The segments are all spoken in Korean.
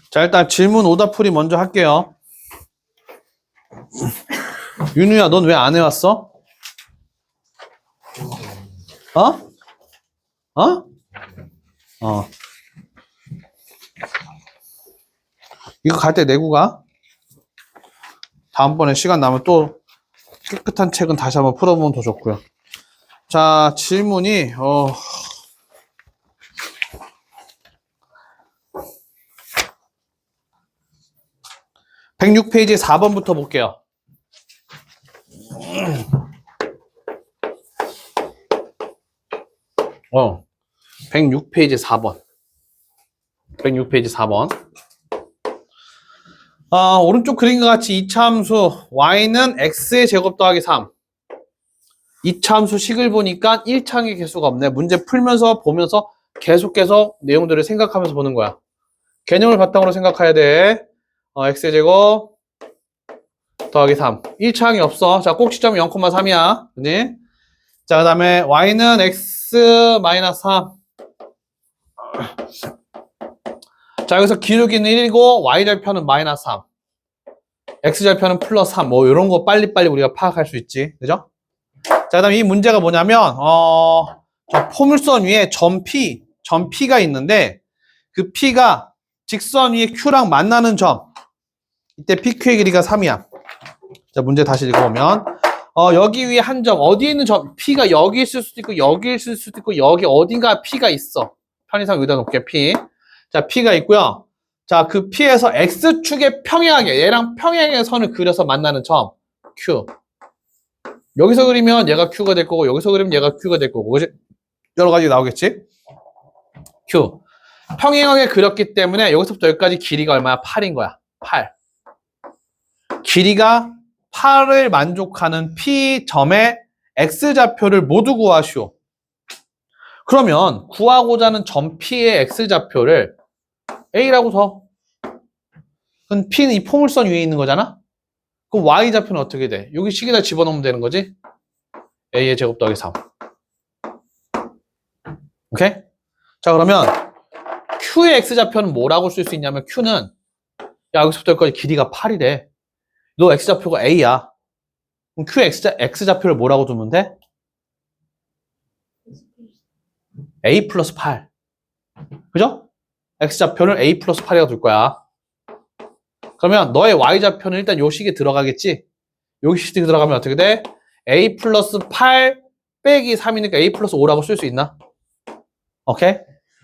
자, 일단 질문 오답풀이 먼저 할게요. 윤우야, 넌 왜 안 해왔어? 어? 어? 어. 이거 갈 때 내고 가. 다음번에 시간 나면 또 깨끗한 책은 다시 한번 풀어보면 더 좋고요. 자, 질문이 106페이지 4번부터 볼게요. 106페이지 4번. 106페이지 4번. 오른쪽 그림과 같이 이차함수 y는 x의 제곱 더하기 3. 이차함수 식을 보니까 1차항의 개수가 없네. 문제 풀면서 보면서 계속해서 내용들을 생각하면서 보는 거야. 개념을 바탕으로 생각해야 돼. x의 제곱 더하기 3. 1차항이 없어. 자, 꼭지점이 0,3이야. 그지? 자, 그 다음에 y는 x 마이너스 3. 자, 여기서 기울기는 1이고 y절편은 마이너스 3. x절편은 플러스 3. 뭐 이런 거 빨리빨리 우리가 파악할 수 있지. 그죠? 자, 그 다음에 이 문제가 뭐냐면 저 포물선 위에 점 P가 있는데 그 P가 직선 위에 Q랑 만나는 점. 이때 PQ의 길이가 3이야. 자, 문제 다시 읽어보면 여기 위에 한 점, 어디에 있는 점, P가 여기 있을 수도 있고 여기 있을 수도 있고 여기 어딘가 P가 있어. 편의상 여기다 놓을게, P. 자, P가 있고요. 자, 그 P에서 X축에 평행하게, 얘랑 평행의 선을 그려서 만나는 점, Q. 여기서 그리면 얘가 Q가 될 거고 여기서 그리면 얘가 Q가 될 거고, 그지? 여러 가지 나오겠지? Q. 평행하게 그렸기 때문에 여기서부터 여기까지 길이가 얼마야? 8인 거야. 8. 길이가 8을 만족하는 P점의 X좌표를 모두 구하시오. 그러면 구하고자 하는 점 P의 X좌표를 A라고 써. 그럼 P는 이 포물선 위에 있는 거잖아? 그럼 Y좌표는 어떻게 돼? 여기 식에다 집어넣으면 되는 거지? A의 제곱 더하기 3. 오케이? 자, 그러면 Q의 X좌표는 뭐라고 쓸 수 있냐면 Q는 야, 여기서부터 여기까지 길이가 8이래. 너 X좌표가 A야. 그럼 Q의 X좌표를 뭐라고 두면 돼? A 플러스 8. 그죠? X좌표를 A 플러스 8이라고 둘 거야. 그러면 너의 Y좌표는 일단 요 식에 들어가겠지? 여기 식에 들어가면 어떻게 돼? A 플러스 8 빼기 3이니까 A 플러스 5라고 쓸 수 있나? 오케이?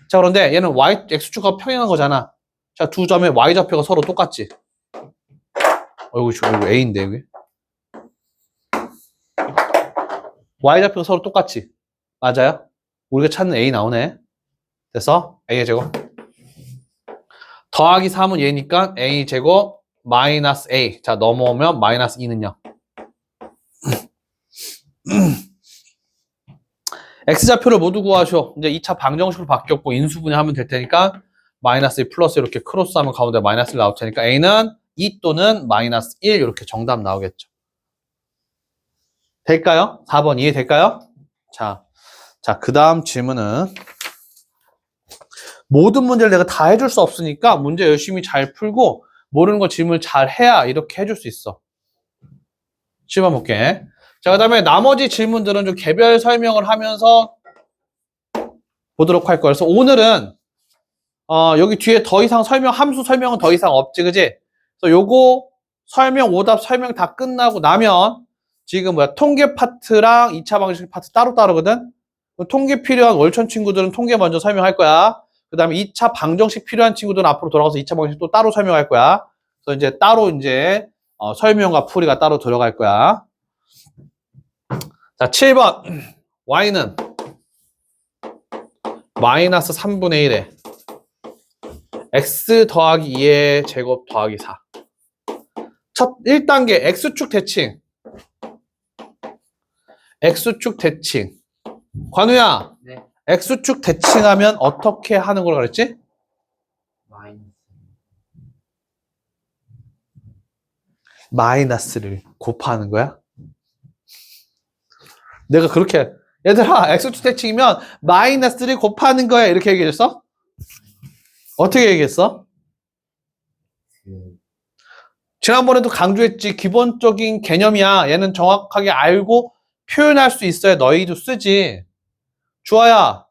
자, 그런데 얘는 X축과 평행한 거잖아. 자, 두 점의 Y좌표가 서로 똑같지? 이거 A인데, 여기? Y좌표가 서로 똑같지? 맞아요? 우리가 찾는 A 나오네. 됐어? A의 제곱. 더하기 3은 얘니까 A 제곱 마이너스 A. 자, 넘어오면 마이너스 2는요. X좌표를 모두 구하셔. 이제 2차 방정식으로 바뀌었고 인수분해하면 될 테니까 마이너스 2 플러스 이렇게 크로스하면 가운데 마이너스 1 나올 테니까 A는 2 또는 마이너스 1 이렇게 정답 나오겠죠. 될까요? 4번 이해될까요? 자, 그 다음 질문은 모든 문제를 내가 다 해줄 수 없으니까 문제 열심히 잘 풀고 모르는 거 질문을 잘 해야 이렇게 해줄 수 있어. 10번 볼게. 자, 그 다음에 나머지 질문들은 좀 개별 설명을 하면서 보도록 할 거예요. 그래서 오늘은 여기 뒤에 더 이상 함수 설명은 더 이상 없지, 그지? 그래서 요거 설명, 오답 설명 다 끝나고 나면 지금 통계 파트랑 2차 방정식 파트 따로따로거든? 통계 필요한 월천 친구들은 통계 먼저 설명할 거야. 그 다음에 2차 방정식 필요한 친구들은 앞으로 돌아가서 2차 방정식 또 따로 설명할 거야. 그래서 이제 따로 설명과 풀이가 따로 들어갈 거야. 자, 7번. Y는 마이너스 3분의 1에 X 더하기 2의 제곱 더하기 4. 첫 1단계 X축 대칭. X축 대칭. 관우야. 네. X축 대칭하면 어떻게 하는 걸 그랬지? 마이너스를 곱하는 거야? 내가 그렇게 얘들아 X축 대칭이면 마이너스를 곱하는 거야 이렇게 얘기했어? 어떻게 얘기했어? 지난번에도 강조했지. 기본적인 개념이야. 얘는 정확하게 알고 표현할 수 있어야 너희도 쓰지. 주아야,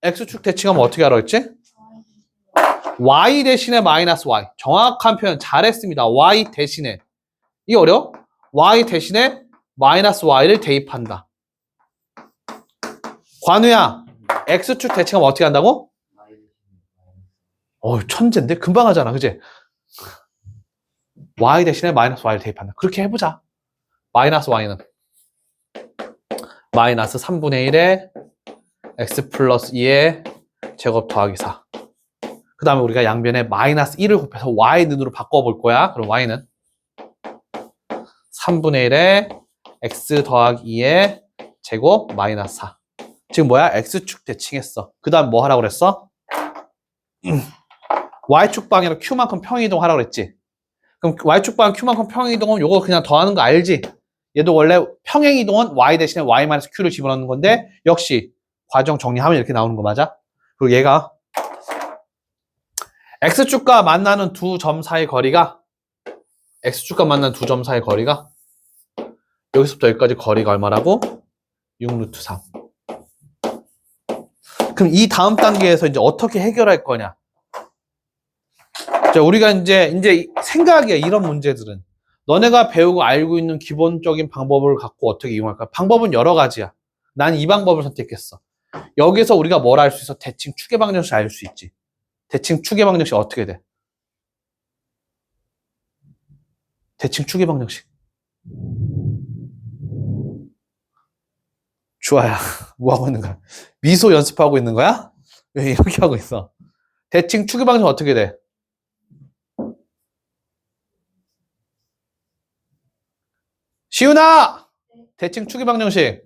X축 대칭하면 어떻게 하라고 했지? Y 대신에 마이너스 Y. 정확한 표현 잘했습니다. Y 대신에. 이게 어려워? Y 대신에 마이너스 Y를 대입한다. 관우야, X축 대칭하면 어떻게 한다고? 천재인데? 금방 하잖아, 그치? Y 대신에 마이너스 Y를 대입한다. 그렇게 해보자. 마이너스 Y는 마이너스 3분의 1에 X 플러스 2의 제곱 더하기 4. 그 다음에 우리가 양변에 마이너스 1을 곱해서 Y 는으로 바꿔볼 거야. 그럼 Y는 3분의 1에 X 더하기 2의 제곱 마이너스 4. 지금 뭐야? X축 대칭했어. 그 다음 뭐 하라고 그랬어? Y축 방향으로 Q만큼 평이동 하라고 그랬지? 그럼 Y축 방향 Q만큼 평이동은 요거 그냥 더하는 거 알지? 얘도 원래 평행이동은 Y 대신에 Y-Q를 집어넣는 건데 역시 과정 정리하면 이렇게 나오는 거 맞아? 그리고 얘가 X축과 만나는 두 점 사이 거리가 X축과 만나는 두 점 사이 거리가 여기서부터 여기까지 거리가 얼마라고? 6루트 3. 그럼 이 다음 단계에서 이제 어떻게 해결할 거냐? 자, 우리가 이제 생각이야, 이런 문제들은. 너네가 배우고 알고 있는 기본적인 방법을 갖고 어떻게 이용할까? 방법은 여러 가지야. 난 이 방법을 선택했어. 여기서 우리가 뭘 알 수 있어? 대칭 추계 방정식 알 수 있지. 대칭 추계 방정식 어떻게 돼? 대칭 추계 방정식. 주아야, 뭐 하고 있는 거야? 미소 연습하고 있는 거야? 왜 이렇게 하고 있어? 대칭 추계 방정식 어떻게 돼? 시윤아! 대칭 추계 방정식.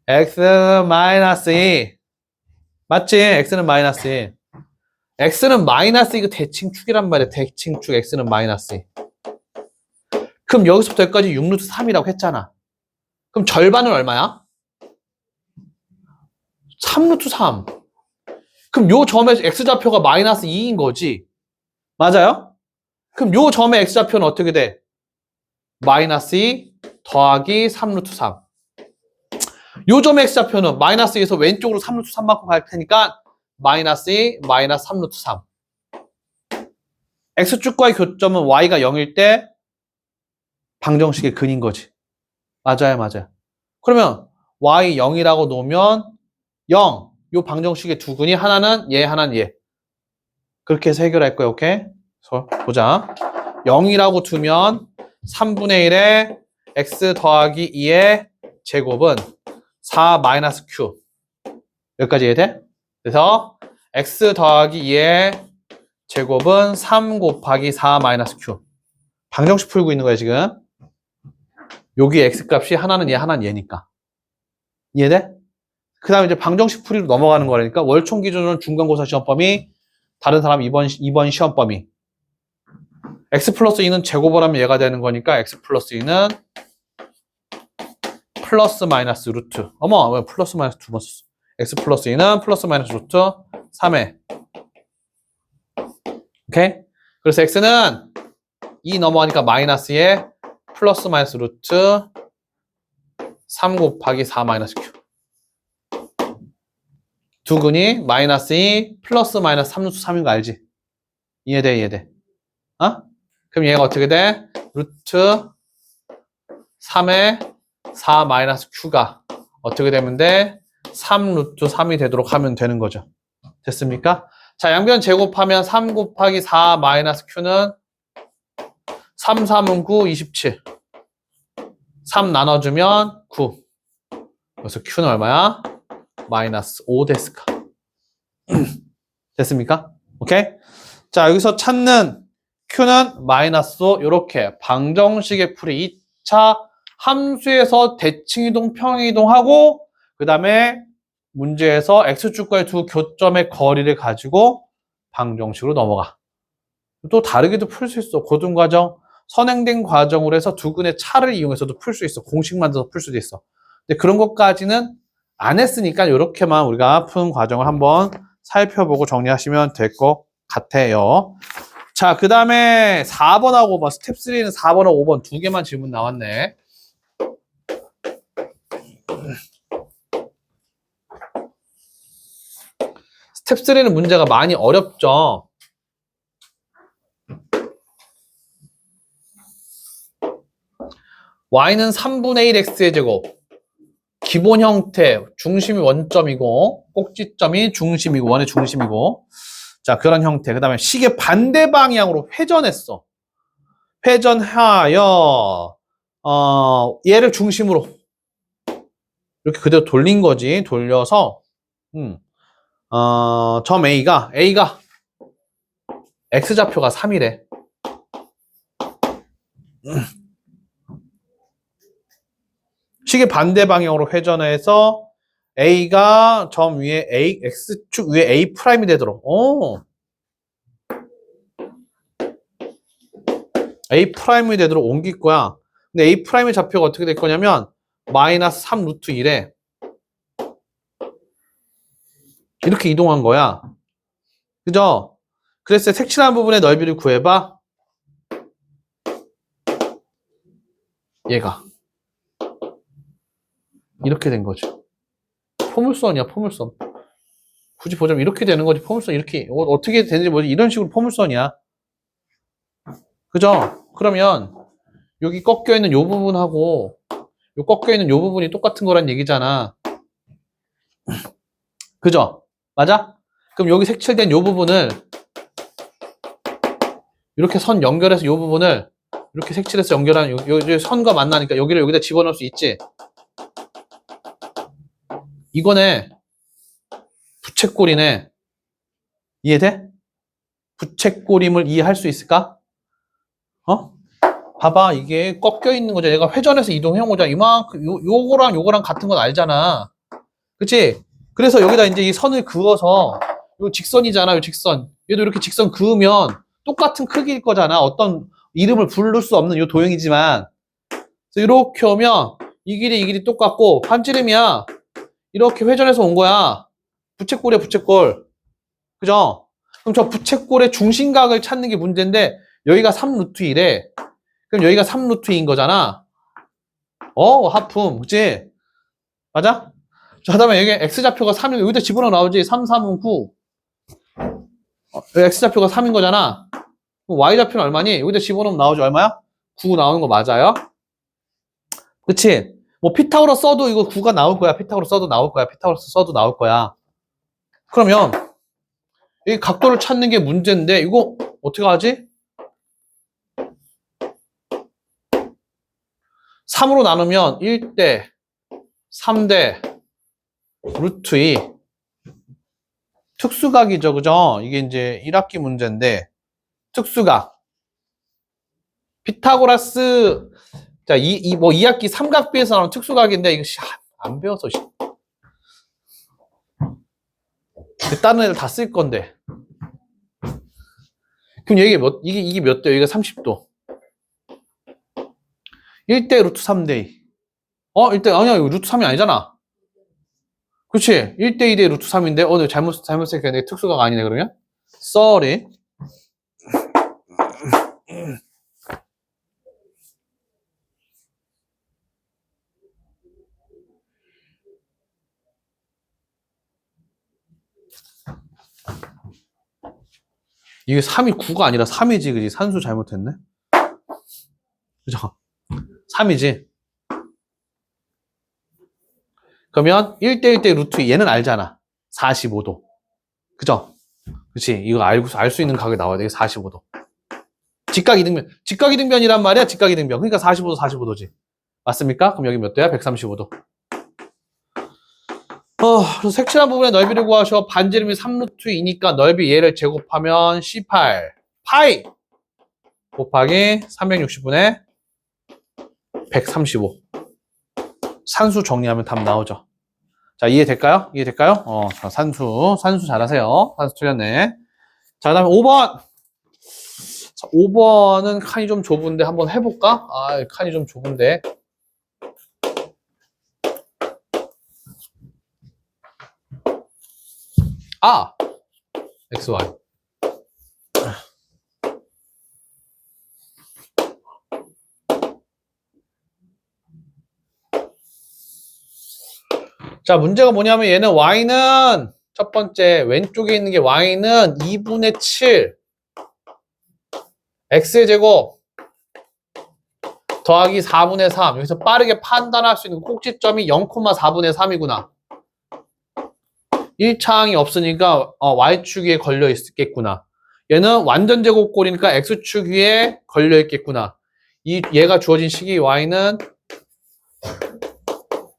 X는 마이너스 2. 맞지? X는 마이너스 2. X는 마이너스 이거 대칭 축이란 말이야. 대칭 축 X는 마이너스 2. 그럼 여기서부터 여기까지 6루트 3이라고 했잖아. 그럼 절반은 얼마야? 3루트 3. 그럼 요 점에서 X좌표가 마이너스 2인 거지. 맞아요? 그럼 요 점의 X좌표는 어떻게 돼? 마이너스 2 더하기 3루트 3. 요 점의 X좌표는 마이너스 2에서 왼쪽으로 3루트 3만큼 갈 테니까 마이너스 2 마이너스 3루트 3. X축과의 교점은 Y가 0일 때 방정식의 근인 거지. 맞아요, 맞아요. 그러면 Y 0이라고 놓으면 0. 요 방정식의 두 근이 하나는 얘, 하나는 얘. 그렇게 해서 해결할 거예요, 오케이? 그래서 보자. 0이라고 두면 3분의 1에 X 더하기 2의 제곱은 4 마이너스 Q. 여기까지 이해돼? 그래서 X 더하기 2의 제곱은 3 곱하기 4 마이너스 Q. 방정식 풀고 있는 거예요, 지금. 여기 X 값이 하나는 얘, 하나는 얘니까. 이해돼? 그 다음에 이제 방정식 풀이로 넘어가는 거라니까. 월총 기준으로는 중간고사 시험 범위, 다른 사람 2번 시험 범위. X 플러스 2는 제곱을 하면 얘가 되는 거니까 X 플러스 2는 플러스 마이너스 루트. 어머, 왜 플러스 마이너스 두 번 썼어? X 플러스 2는 플러스 마이너스 루트 3회. 오케이? 그래서 X는 2 넘어가니까 마이너스 2에 플러스 마이너스 루트 3 곱하기 4 마이너스 Q. 두 근이 마이너스 2 플러스 마이너스 3 루트 3인 거 알지? 이해돼, 이해돼? 어? 그럼 얘가 어떻게 돼? 루트 3에 4 마이너스 Q가 어떻게 되면 돼? 3 루트 3이 되도록 하면 되는 거죠. 됐습니까? 자, 양변 제곱하면 3 곱하기 4 마이너스 Q는 3, 3은 9, 27. 3 나눠주면 9. 그래서 Q는 얼마야? 마이너스 5 데스카. 됐습니까? 오케이? 자, 여기서 찾는 Q는 마이너스 5. 이렇게 방정식의 풀이 2차 함수에서 대칭이동, 평행이동하고 그 다음에 문제에서 X축과의 두 교점의 거리를 가지고 방정식으로 넘어가. 또 다르게도 풀 수 있어. 고등과정, 선행된 과정으로 해서 두 근의 차를 이용해서도 풀 수 있어. 공식 만들어서 풀 수도 있어. 근데 그런 것까지는 안 했으니까 이렇게만 우리가 푸는 과정을 한번 살펴보고 정리하시면 될 것 같아요. 자, 그 다음에 4번하고 5번, 스텝 3는 4번하고 5번 두 개만 질문 나왔네. 스텝 3는 문제가 많이 어렵죠. y는 3분의 1 x의 제곱. 기본 형태, 중심이 원점이고, 꼭지점이 중심이고, 원의 중심이고. 자, 그런 형태. 그 다음에 시계 반대 방향으로 회전했어. 회전하여, 얘를 중심으로. 이렇게 그대로 돌린 거지. 돌려서, 점 A가 X좌표가 3이래. 시계 반대 방향으로 회전해서 A가 점 위에 X축 위에 A'이 되도록. A'이 되도록 옮길 거야. 근데 A'의 좌표가 어떻게 될 거냐면 마이너스 3 루트 1에 이렇게 이동한 거야. 그죠? 그래서 색칠한 부분의 넓이를 구해봐. 얘가 이렇게 된 거죠. 포물선이야, 포물선. 굳이 보자면 이렇게 되는 거지. 포물선 이렇게 어떻게 되는지 뭐지? 이런 식으로 포물선이야. 그죠? 그러면 여기 꺾여 있는 요 부분하고 요 꺾여 있는 요 부분이 똑같은 거란 얘기잖아. 그죠? 맞아? 그럼 여기 색칠된 요 부분을 이렇게 선 연결해서 요 부분을 이렇게 색칠해서 연결한 요 선과 만나니까 여기를 여기다 집어넣을 수 있지. 이거네. 부채꼴이네. 이해돼? 부채꼴임을 이해할 수 있을까? 봐봐, 이게 꺾여 있는 거죠. 얘가 회전해서 이동해온 거잖아. 이만큼, 요거랑 요거랑 같은 건 알잖아. 그치? 그래서 여기다 이제 이 선을 그어서, 요 직선이잖아, 요 직선. 얘도 이렇게 직선 그으면 똑같은 크기일 거잖아. 어떤 이름을 부를 수 없는 요 도형이지만. 그래서 이렇게 오면 이 길이 똑같고, 반지름이야. 이렇게 회전해서 온 거야. 부채꼴이야, 부채꼴. 그죠? 그럼 저 부채꼴의 중심각을 찾는 게 문제인데, 여기가 3루트 1에, 그럼 여기가 3루트인 거잖아. 하품. 그치? 맞아? 자, 그 다음에 여기 X좌표가 3이 여기다 집어넣어 나오지. 3, 3은 9. 여기 X좌표가 3인 거잖아. 그럼 Y좌표는 얼마니? 여기다 집어넣으면 나오지. 얼마야? 9 나오는 거 맞아요? 그치? 뭐 피타고라스 써도 이거 9가 나올 거야. 피타고라스 써도 나올 거야. 피타고라스 써도 나올 거야. 그러면 이 각도를 찾는 게 문제인데 이거 어떻게 하지? 3으로 나누면 1대 3대 루트 2 특수각이죠. 그죠? 이게 이제 1학기 문제인데 특수각 피타고라스 자, 뭐 2학기 삼각비에서 나오는 특수각인데 이거 안 배워서 다른 애들 다 쓸 건데. 그럼 이게 몇 대? 여기가 30도. 1대 루트 3대 2. 1대 아니야. 이거 루트 3이 아니잖아. 그렇지? 1대 2대 루트 3인데 내가 잘못 생각했네. 특수각 아니네 그러면? Sorry. 이게 3이 9가 아니라 3이지, 그지? 산수 잘못했네. 그죠? 3이지. 그러면 1대 1대 루트 2, 얘는 알잖아. 45도. 그죠? 그치? 이거 알 수 있는 각이 나와야 돼. 45도. 직각이등변. 직각이등변이란 말이야, 직각이등변. 그러니까 45도, 45도지. 맞습니까? 그럼 여기 몇 도야? 135도. 그래서 색칠한 부분의 넓이를 구하셔. 반지름이 3루트 2니까 넓이 얘를 제곱하면 C8 파이 곱하기 360분의 135. 산수 정리하면 답 나오죠. 자, 이해될까요? 이해될까요? 자, 산수 잘하세요. 산수 틀렸네. 자, 그 다음에 5번. 자, 5번은 칸이 좀 좁은데 한번 해볼까? 칸이 좀 좁은데. XY. 자, 문제가 뭐냐면 얘는 y는 첫 번째 왼쪽에 있는 게 y는 2분의 7 x의 제곱 더하기 4분의 3. 여기서 빠르게 판단할 수 있는 꼭지점이 0,4분의 3이구나. 1차항이 없으니까 y축 위에 걸려 있겠구나. 얘는 완전 제곱꼴이니까 x축 위에 걸려 있겠구나. 얘가 주어진 식이 y는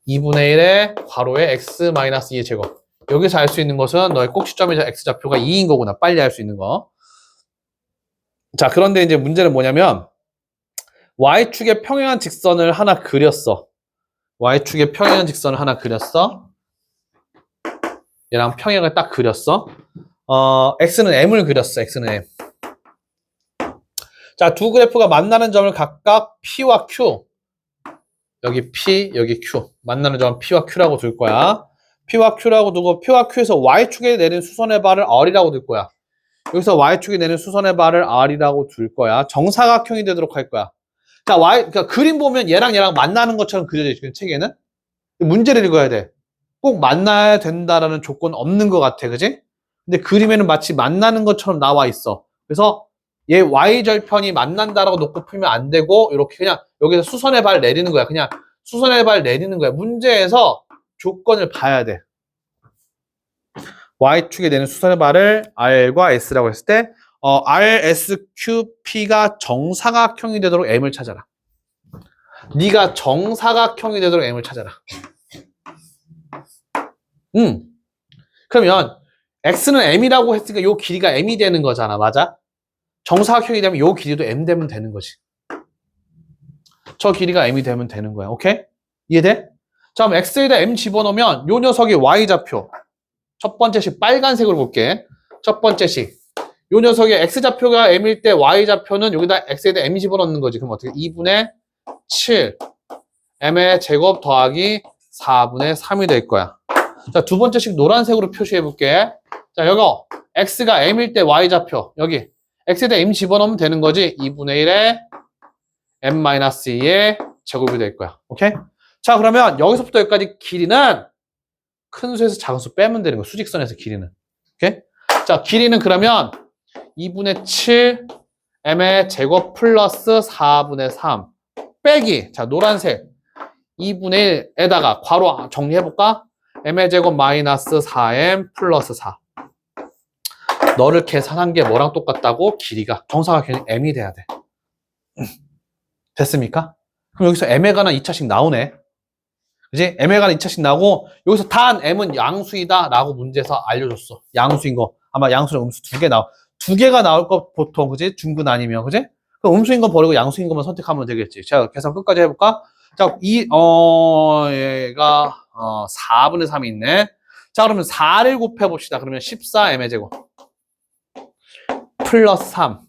2분의 1의 괄호에 x-2의 제곱. 여기서 알 수 있는 것은 너의 꼭지점에서 x좌표가 2인 거구나. 빨리 알 수 있는 거. 자, 그런데 이제 문제는 뭐냐면 y축에 평행한 직선을 하나 그렸어. y축에 평행한 직선을 하나 그렸어. 얘랑 평행을 딱 그렸어. x는 m을 그렸어. x는 m. 자, 두 그래프가 만나는 점을 각각 p와 q. 여기 p, 여기 q. 만나는 점은 p와 q라고 둘 거야. p와 q라고 두고 p와 q에서 y축에 내린 수선의 발을 r이라고 둘 거야. 여기서 y축에 내린 수선의 발을 r이라고 둘 거야. 정사각형이 되도록 할 거야. 자, 그러니까 그림 보면 얘랑 만나는 것처럼 그려져 있거든, 책에는. 문제를 읽어야 돼. 꼭 만나야 된다라는 조건 없는 것 같아, 그지? 근데 그림에는 마치 만나는 것처럼 나와 있어. 그래서 얘 y절편이 만난다라고 놓고 풀면 안 되고 이렇게 그냥 여기서 수선의 발 내리는 거야. 그냥 수선의 발 내리는 거야. 문제에서 조건을 봐야 돼. y축에 내는 수선의 발을 r과 s라고 했을 때 r, s, q, p가 정사각형이 되도록 m을 찾아라. 네가 정사각형이 되도록 m을 찾아라. 그러면 x는 m이라고 했으니까 요 길이가 m이 되는 거잖아. 맞아? 정사각형이 되면 요 길이도 m 되면 되는 거지. 저 길이가 m이 되면 되는 거야. 오케이? 이해돼? 자, 그럼 x에다 m 집어넣으면 요 녀석이 y좌표. 첫 번째 식 빨간색으로 볼게. 첫 번째 식. 요 녀석의 x좌표가 m일 때 y좌표는 여기다 x에다 m 집어넣는 거지. 그럼 어떻게? 2분의 7 m의 제곱 더하기 4분의 3이 될 거야. 자, 두 번째 식 노란색으로 표시해 볼게. 자, 여기 x가 m일 때 y좌표. 여기 x에다 m 집어넣으면 되는 거지. 2분의 1에 m-2의 제곱이 될 거야. 오케이? 자, 그러면 여기서부터 여기까지 길이는 큰 수에서 작은 수 빼면 되는 거야. 수직선에서 길이는. 오케이? 자, 길이는 그러면 2분의 7 m의 제곱 플러스 4분의 3 빼기. 자, 노란색 2분의 1에다가 괄호 정리해볼까? m의 제곱 마이너스 4m 플러스 4. 너를 계산한 게 뭐랑 똑같다고? 길이가. 정사각형이 m이 돼야 돼. 됐습니까? 그럼 여기서 m에 관한 2차식 나오네. 그지? m에 관한 2차식 나오고 여기서 단 m은 양수이다 라고 문제에서 알려줬어. 양수인 거. 아마 양수랑 음수 두 개가 나올 거 보통. 그지? 중근 아니면. 그지? 그럼 음수인 거 버리고 양수인 것만 선택하면 되겠지. 자, 계산 끝까지 해볼까? 자, 얘가 4분의 3이 있네. 자, 그러면 4를 곱해봅시다. 그러면 14m의 제곱 플러스 3.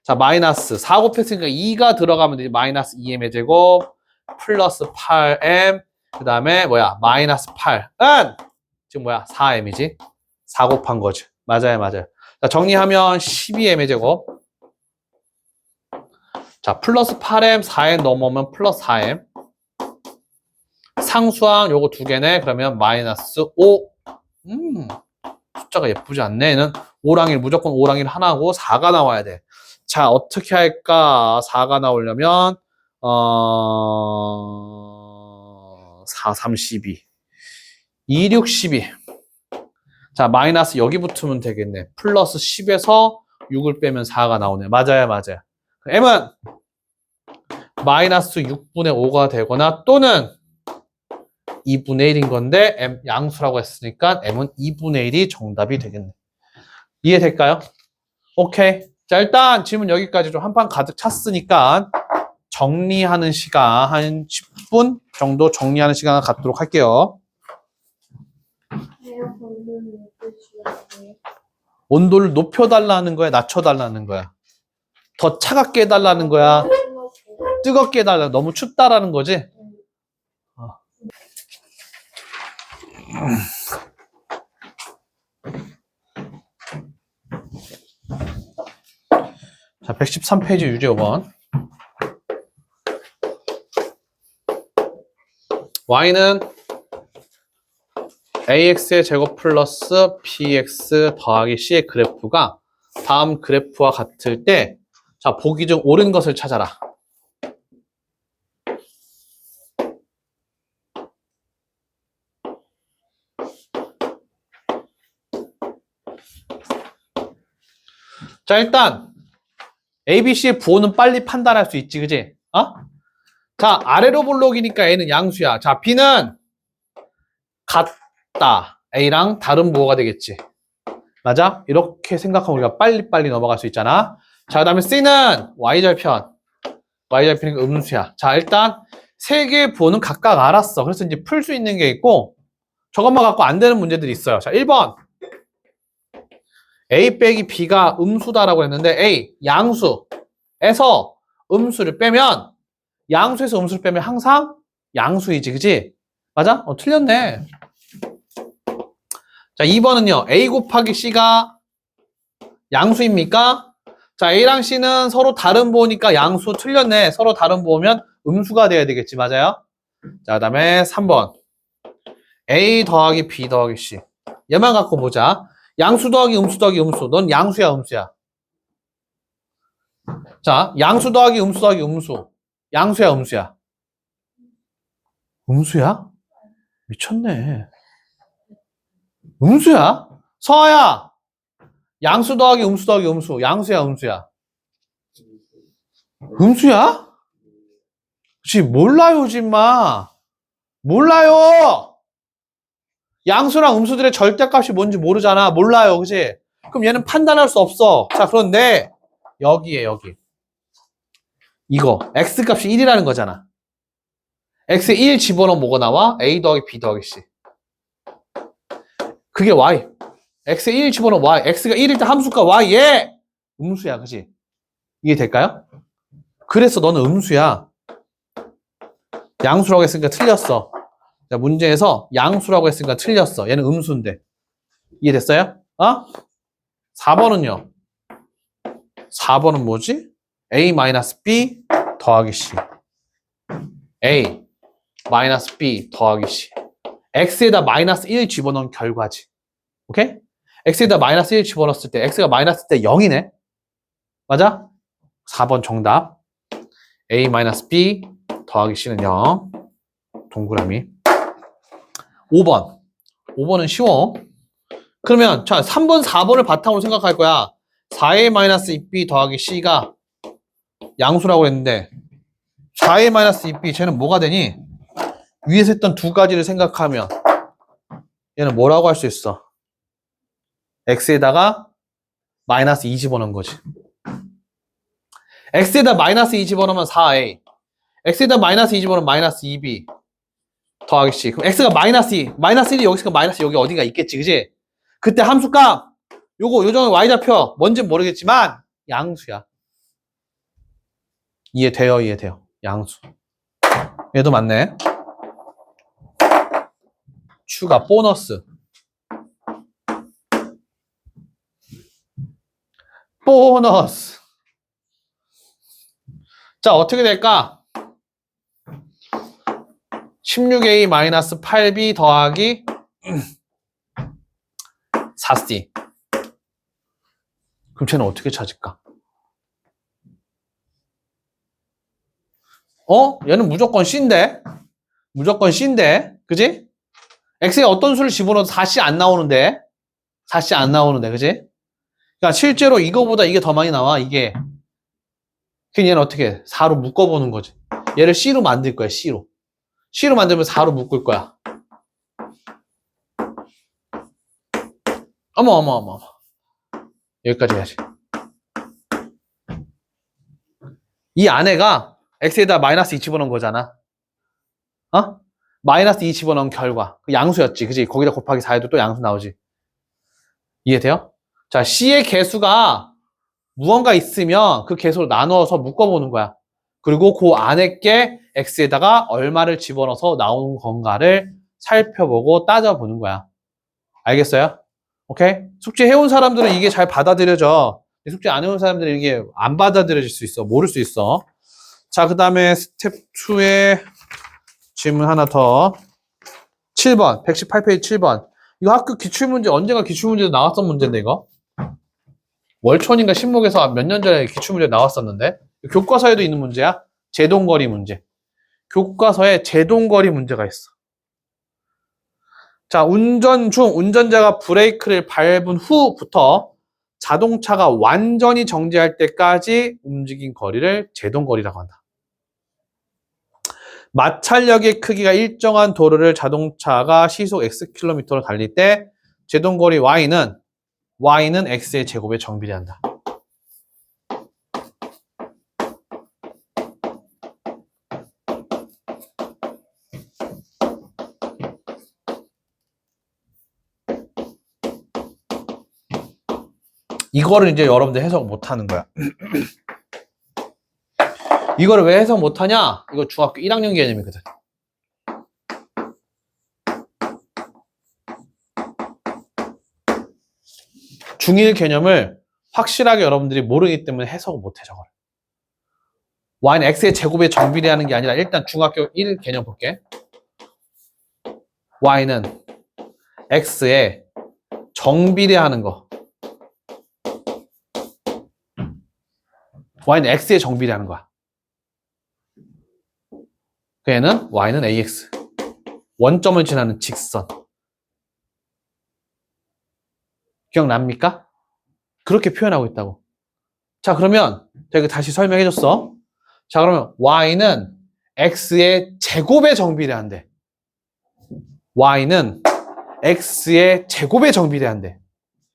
자, 마이너스 4 곱했으니까 2가 들어가면 되지. 마이너스 2m의 제곱 플러스 8m 그 다음에 뭐야? 마이너스 8은 지금 뭐야? 4m이지. 4 곱한 거지. 맞아요, 맞아요. 자, 정리하면 12m의 제곱. 자, 플러스 8m, 4m 넘어오면 플러스 4m. 상수항 요거 두 개네. 그러면 마이너스 5. 숫자가 예쁘지 않네. 얘는 5랑 1, 무조건 5랑 1 하나고 4가 나와야 돼. 자, 어떻게 할까? 4가 나오려면 4, 3, 12 2, 6, 12 자, 마이너스 여기 붙으면 되겠네. 플러스 10에서 6을 빼면 4가 나오네. 맞아요, 맞아요. m은 마이너스 6분의 5가 되거나 또는 2분의 1인 건데 m 양수라고 했으니까 m은 2분의 1이 정답이 되겠네. 이해될까요? 오케이. 자, 일단 질문 여기까지 좀 한 판 가득 찼으니까 정리하는 시간 한 10분 정도 정리하는 시간을 갖도록 할게요. 온도를 높여달라는 거야, 낮춰달라는 거야? 더 차갑게 해달라는 거야? 뜨겁게 해달라. 너무 춥다라는 거지? 자, 113페이지 유제 5번. y는 AX의 제곱 플러스 BX 더하기 C의 그래프가 다음 그래프와 같을 때, 자, 보기 중 옳은 것을 찾아라. 자, 일단 ABC의 부호는 빨리 판단할 수 있지, 그지? 어? 자, 아래로 볼록이니까 A는 양수야. 자, B는 같다. A랑 다른 부호가 되겠지. 맞아? 이렇게 생각하면 우리가 빨리빨리 넘어갈 수 있잖아. 자, 그 다음에 C는 Y절편. Y절편이니까 음수야. 자, 일단 세 개의 부호는 각각 알았어. 그래서 이제 풀 수 있는 게 있고, 저것만 갖고 안 되는 문제들이 있어요. 자, 1번. A 빼기 B가 음수다라고 했는데, A, 양수에서 음수를 빼면, 양수에서 음수를 빼면 항상 양수이지, 그지? 맞아? 틀렸네. 자, 2번은요. A 곱하기 C가 양수입니까? 자, A랑 C는 서로 다른 부호니까 양수 틀렸네. 서로 다른 부호면 음수가 돼야 되겠지, 맞아요? 자, 그 다음에 3번. A 더하기 B 더하기 C. 얘만 갖고 보자. 양수 더하기 음수 더하기 음수. 넌 양수야, 음수야? 자, 양수 더하기 음수 더하기 음수. 양수야, 음수야? 음수야? 미쳤네. 음수야? 서아야, 양수 더하기 음수 더하기 음수. 양수야, 음수야? 음수야? 그치, 몰라요, 짐마. 몰라요! 양수랑 음수들의 절대값이 뭔지 모르잖아. 몰라요, 그치? 그럼 얘는 판단할 수 없어. 자, 그런데, 여기에, 여기. 이거, x값이 1이라는 거잖아. x에 1 집어넣으면 뭐가 나와? a 더하기 b 더하기 c. 그게 y. x에 1 집어넣으면 y. x가 1일 때 함수값 y. 예! 음수야, 그치? 이해 될까요? 그래서 너는 음수야. 양수라고 했으니까 틀렸어. 자, 문제에서 양수라고 했으니까 틀렸어. 얘는 음수인데. 이해됐어요? 어? 4번은요. 4번은 뭐지? A-B 더하기 C. A 마이너스 B 더하기 C. X에다 마이너스 1 집어넣은 결과지. 오케이? X에다 마이너스 1 집어넣었을 때 X가 마이너스 때 0이네. 맞아? 4번 정답. A-B 더하기 C는 0. 동그라미. 5번. 5번은 쉬워. 그러면 자 3번, 4번을 바탕으로 생각할 거야. 4A-2B 더하기 C가 양수라고 했는데 4A-2B 쟤는 뭐가 되니? 위에서 했던 두 가지를 생각하면 얘는 뭐라고 할 수 있어? X에다가 마이너스 2 집어넣은 거지. X에다 마이너스 2 집어넣으면 4A. X에다 마이너스 2 집어넣으면 마이너스 2B 더하기 C. 그럼 X가 마이너스 2. 마이너스 1이 여기 있으니까 마이너스 여기 어딘가 있겠지. 그지? 그때 함수값 요정의 Y좌표 뭔진 모르겠지만 양수야. 이해돼요? 이해돼요? 양수. 얘도 맞네. 추가 보너스. 보너스. 자, 어떻게 될까? 16A-8B 더하기 4C. 그럼 쟤는 어떻게 찾을까? 얘는 무조건 C인데? 무조건 C인데? 그지? X에 어떤 수를 집어넣어도 4C 안 나오는데? 4C 안 나오는데, 그지? 그러니까 실제로 이거보다 이게 더 많이 나와, 이게. 그럼 얘는 어떻게 해? 4로 묶어보는 거지. 얘를 C로 만들 거야, C로. C로 만들면 4로 묶을 거야. 어머. 여기까지 해야지. 이 안에가 X에다 마이너스 2 집어넣은 거잖아. 마이너스 2 집어넣은 결과. 그 양수였지, 그지? 거기다 곱하기 4 해도 또 양수 나오지. 이해돼요? 자, C의 개수가 무언가 있으면 그 개수로 나누어서 묶어보는 거야. 그리고 그 안에 게 X에다가 얼마를 집어넣어서 나오는 건가를 살펴보고 따져보는 거야. 알겠어요? 오케이? 숙제 해온 사람들은 이게 잘 받아들여져. 숙제 안 해온 사람들은 이게 안 받아들여질 수 있어. 모를 수 있어. 자, 그 다음에 스텝 2에 질문 하나 더. 7번, 118페이지 7번. 이거 학교 기출문제, 언젠가 기출문제도 나왔던 문제인데, 이거? 월촌인가 신목에서 몇 년 전에 기출문제 나왔었는데, 교과서에도 있는 문제야. 제동거리 문제. 교과서에 제동거리 문제가 있어. 자, 운전 중 운전자가 브레이크를 밟은 후부터 자동차가 완전히 정지할 때까지 움직인 거리를 제동거리라고 한다. 마찰력의 크기가 일정한 도로를 자동차가 시속 Xkm로 달릴 때 제동거리 Y는 X의 제곱에 정비례한다. 이거를 이제 여러분들 해석 못하는 거야. 이거를 왜 해석 못하냐? 이거 중학교 1학년 개념이거든. 중1 개념을 확실하게 여러분들이 모르기 때문에 해석을 못해, 저걸. y는 x의 제곱에 정비례하는 게 아니라 일단 중학교 1 개념 볼게. y는 x에 정비례하는 거. y는 x에 정비례하는 거야. 얘는 y는 ax. 원점을 지나는 직선. 기억납니까? 그렇게 표현하고 있다고. 자, 그러면 제가 다시 설명해줬어. 자, 그러면 y는 x의 제곱에 정비례한대. y는 x의 제곱에 정비례한대.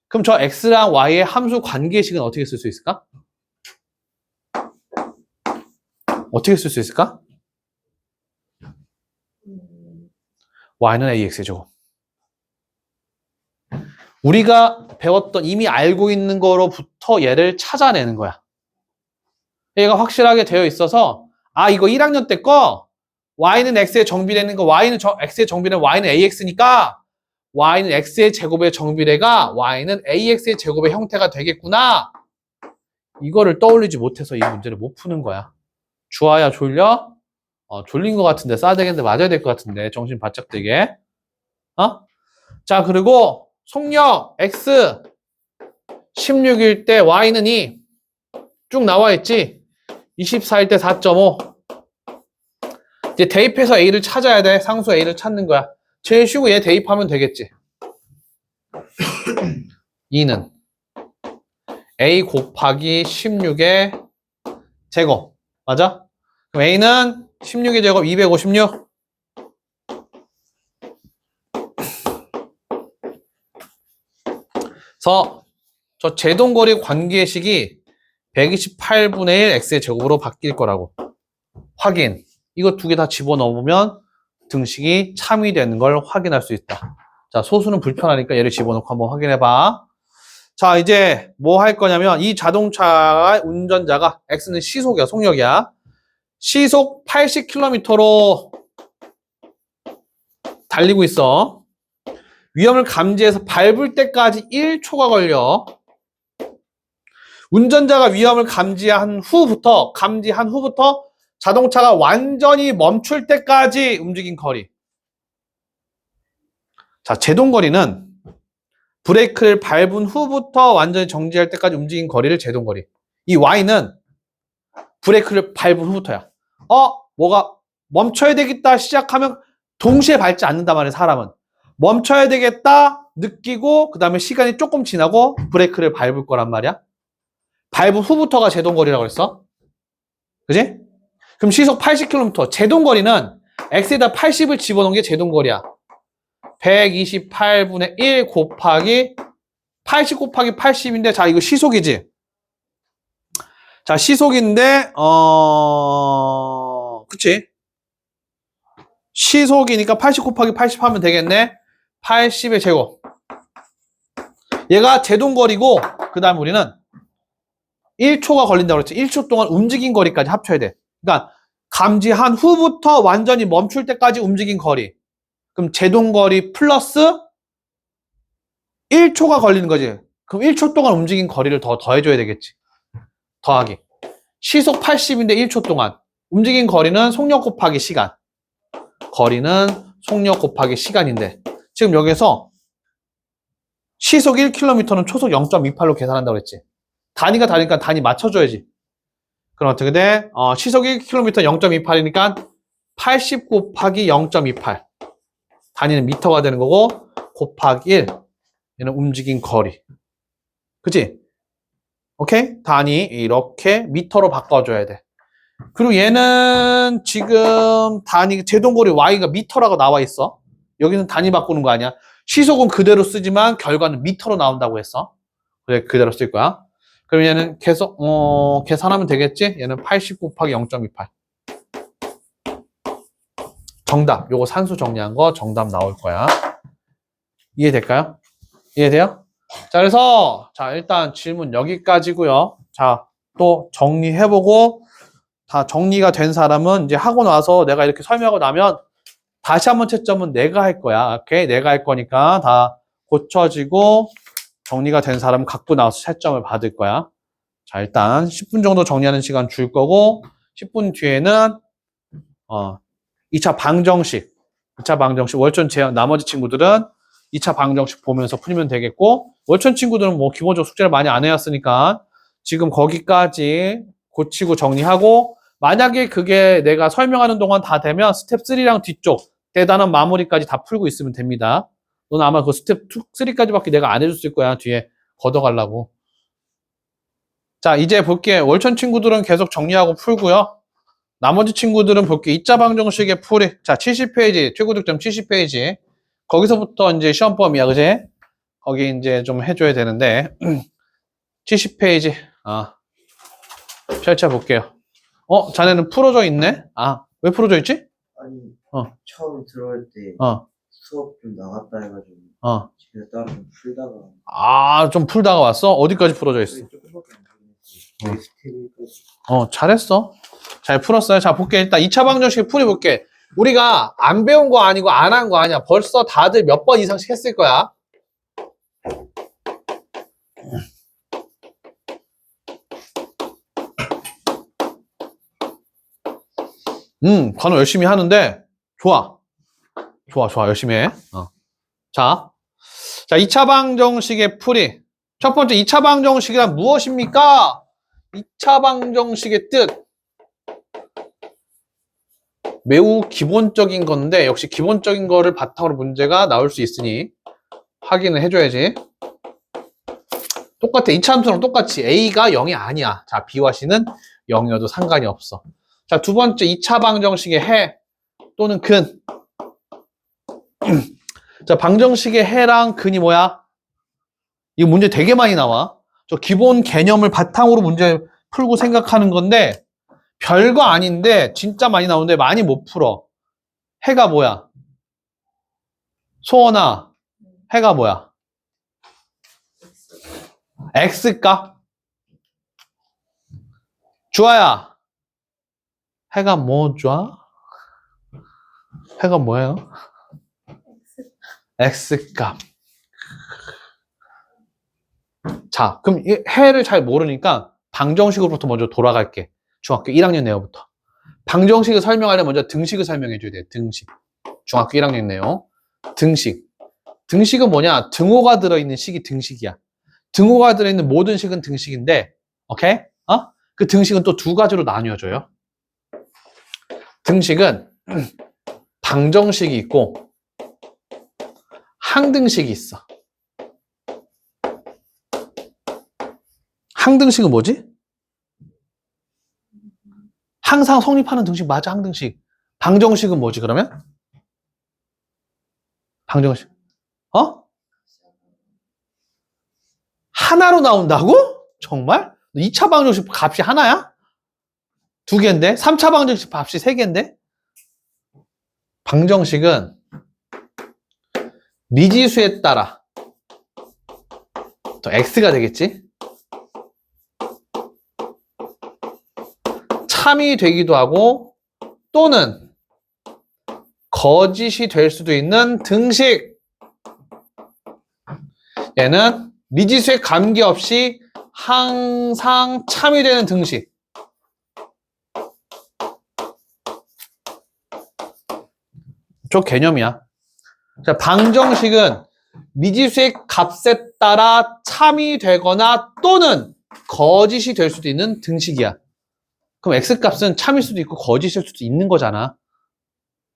그럼 저 x랑 y의 함수 관계식은 어떻게 쓸 수 있을까? 어떻게 쓸 수 있을까? y는 ax의 제곱. 우리가 배웠던 이미 알고 있는 거로부터 얘를 찾아내는 거야. 얘가 확실하게 되어 있어서 이거 1학년 때 거 y는 x에 정비례는 거 y는 x에 정비례는 y는 ax니까 y는 x의 제곱의 정비례가 y는 ax의 제곱의 형태가 되겠구나. 이거를 떠올리지 못해서 이 문제를 못 푸는 거야. 주아야 졸려? 졸린 것 같은데 싸야 되겠는데 맞아야 될 것 같은데 정신 바짝 들게. 자, 그리고 속력 x 16일 때 y는 2 쭉 나와 있지. 24일 때 4.5. 이제 대입해서 a를 찾아야 돼. 상수 a를 찾는 거야. 제일 쉬고 얘 대입하면 되겠지. 2는 a 곱하기 16의 제곱. 맞아? 그럼 a는 16의 제곱 256. 그래서 저 제동거리 관계식이 128분의 1 x의 제곱으로 바뀔 거라고. 확인. 이거 두 개 다 집어넣으면 등식이 참이 되는 걸 확인할 수 있다. 자, 소수는 불편하니까 얘를 집어넣고 한번 확인해봐. 자, 이제 뭐 할 거냐면 이 자동차 운전자가 x는 시속이야, 속력이야. 시속 80km로 달리고 있어. 위험을 감지해서 밟을 때까지 1초가 걸려. 운전자가 위험을 감지한 후부터 자동차가 완전히 멈출 때까지 움직인 거리. 자, 제동거리는 브레이크를 밟은 후부터 완전히 정지할 때까지 움직인 거리를 제동거리. 이 y는 브레이크를 밟은 후부터야. 뭐가 멈춰야 되겠다 시작하면 동시에 밟지 않는단 말이야, 사람은. 멈춰야 되겠다 느끼고 그 다음에 시간이 조금 지나고 브레이크를 밟을 거란 말이야. 밟은 후부터가 제동거리라고 했어. 그지? 그럼 시속 80km. 제동거리는 x에다 80을 집어넣은 게 제동거리야. 128분의 1 곱하기 80 곱하기 80인데 자, 이거 시속이지? 자, 시속인데 그치? 시속이니까 80 곱하기 80 하면 되겠네. 80의 제곱. 얘가 제동거리고 그 다음에 우리는 1초가 걸린다고 그랬지. 1초 동안 움직인 거리까지 합쳐야 돼. 그러니까 감지한 후부터 완전히 멈출 때까지 움직인 거리. 그럼 제동거리 플러스 1초가 걸리는 거지. 그럼 1초 동안 움직인 거리를 더해줘야 되겠지. 더하기. 시속 80인데 1초 동안. 움직인 거리는 속력 곱하기 시간. 거리는 속력 곱하기 시간인데 지금 여기서 시속 1km는 초속 0.28로 계산한다고 그랬지. 단위가 다르니까 단위 맞춰줘야지. 그럼 어떻게 돼? 시속 1km 0.28이니까 80 곱하기 0.28. 단위는 미터가 되는 거고 곱하기 1. 얘는 움직인 거리. 그치? 오케이? 단위 이렇게 미터로 바꿔줘야 돼. 그리고 얘는 지금 단위 제동거리 y가 미터라고 나와 있어. 여기는 단위 바꾸는 거 아니야. 시속은 그대로 쓰지만 결과는 미터로 나온다고 했어. 그래 그대로 쓸 거야. 그럼 얘는 계속 계산하면 되겠지? 얘는 80 곱하기 0.28. 정답. 요거 산수 정리한 거 정답 나올 거야. 이해될까요? 이해돼요? 자, 그래서 자 일단 질문 여기까지고요. 자, 또 정리해보고 다 정리가 된 사람은 이제 하고 나서 내가 이렇게 설명하고 나면 다시 한번 채점은 내가 할 거야. 오케이? 내가 할 거니까 다 고쳐지고 정리가 된 사람은 갖고 나와서 채점을 받을 거야. 자, 일단 10분 정도 정리하는 시간 줄 거고 10분 뒤에는 2차 방정식 월천 제한 나머지 친구들은 2차 방정식 보면서 풀면 되겠고 월천 친구들은 뭐 기본적으로 숙제를 많이 안 해왔으니까 지금 거기까지 고치고 정리하고 만약에 그게 내가 설명하는 동안 다 되면 스텝 3랑 뒤쪽 대단한 마무리까지 다 풀고 있으면 됩니다. 너는 아마 그 스텝 2, 3까지밖에 내가 안 해줬을 거야. 뒤에 걷어가려고. 자, 이제 볼게. 월천 친구들은 계속 정리하고 풀고요. 나머지 친구들은 볼게. 2차 방정식의 풀이. 자, 70페이지, 최고득점 70페이지. 거기서부터 이제 시험범위야, 그지? 거기 이제 좀 해줘야 되는데. 70페이지. 펼쳐볼게요. 자네는 풀어져 있네? 왜 풀어져 있지? 아니, 어. 처음 들어올 때 수업 좀 나갔다 해가지고 집에 따로 좀 풀다가 좀 풀다가 왔어? 어디까지 풀어져 있어? 조금밖에 안 풀었어요. 스텝까지. 잘했어. 잘 풀었어요. 자, 볼게. 일단 2차 방정식 풀어볼게. 우리가 안 배운 거 아니고 안 한 거 아니야. 벌써 다들 몇 번 이상씩 했을 거야. 관우 열심히 하는데 좋아. 열심히 해. 자, 2차 방정식의 풀이. 첫 번째 2차 방정식이란 무엇입니까? 2차 방정식의 뜻. 매우 기본적인 건데 역시 기본적인 거를 바탕으로 문제가 나올 수 있으니 확인을 해줘야지. 똑같아. 2차 함수랑 똑같이 A가 0이 아니야. 자, B와 C는 0이어도 상관이 없어. 자, 두 번째 2차 방정식의 해 또는 근. 자, 방정식의 해랑 근이 뭐야? 이 문제 되게 많이 나와. 저 기본 개념을 바탕으로 문제 풀고 생각하는 건데 별거 아닌데 진짜 많이 나오는데 많이 못 풀어. 해가 뭐야? 소원아, 해가 뭐야? X값? 주아야, 해가 뭐 좋아? 해가 뭐예요? X값. 자, 그럼 이 해를 잘 모르니까 방정식으로부터 먼저 돌아갈게. 중학교 1학년 내용부터. 방정식을 설명하려면 먼저 등식을 설명해 줘야 돼. 등식. 중학교 1학년 내용. 등식. 등식은 뭐냐? 등호가 들어있는 식이 등식이야. 등호가 들어있는 모든 식은 등식인데, 오케이? 그 등식은 또 두 가지로 나뉘어져요. 등식은 방정식이 있고 항등식이 있어. 항등식은 뭐지? 항상 성립하는 등식 맞아, 항등식. 방정식은 뭐지, 그러면? 방정식. 하나로 나온다고? 정말? 2차 방정식 값이 하나야? 2개인데? 3차 방정식 값이 3개인데? 방정식은 미지수에 따라 또 x가 되겠지? 참이 되기도 하고 또는 거짓이 될 수도 있는 등식. 얘는 미지수에 관계없이 항상 참이 되는 등식. 저 개념이야. 자, 방정식은 미지수의 값에 따라 참이 되거나 또는 거짓이 될 수도 있는 등식이야. 그럼 x값은 참일 수도 있고 거짓일 수도 있는 거잖아.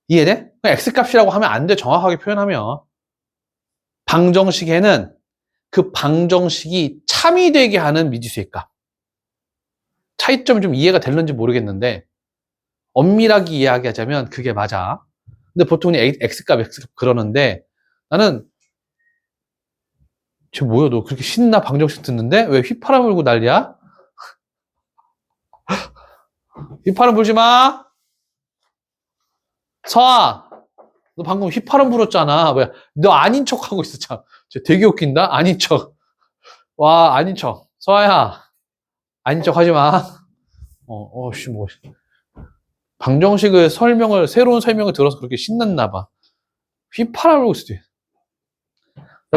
이해돼? x값이라고 하면 안 돼. 정확하게 표현하면. 방정식에는 그 방정식이 참이 되게 하는 미지수의 값. 차이점이 좀 이해가 될는지 모르겠는데 엄밀하게 이야기하자면 그게 맞아. 근데 보통 x값 그러는데 나는 쟤 뭐야 너 그렇게 신나 방정식 듣는데 왜 휘파람 불고 난리야? 휘파람 불지 마. 서아 너 방금 휘파람 불었잖아. 뭐야 너 아닌 척 하고 있었잖아. 쟤 되게 웃긴다. 아닌 척. 와 아닌 척. 서아야 아닌 척 하지 마. 씨 뭐 방정식을 새로운 설명을 들어서 그렇게 신났나 봐. 휘파람 불고 있을 때.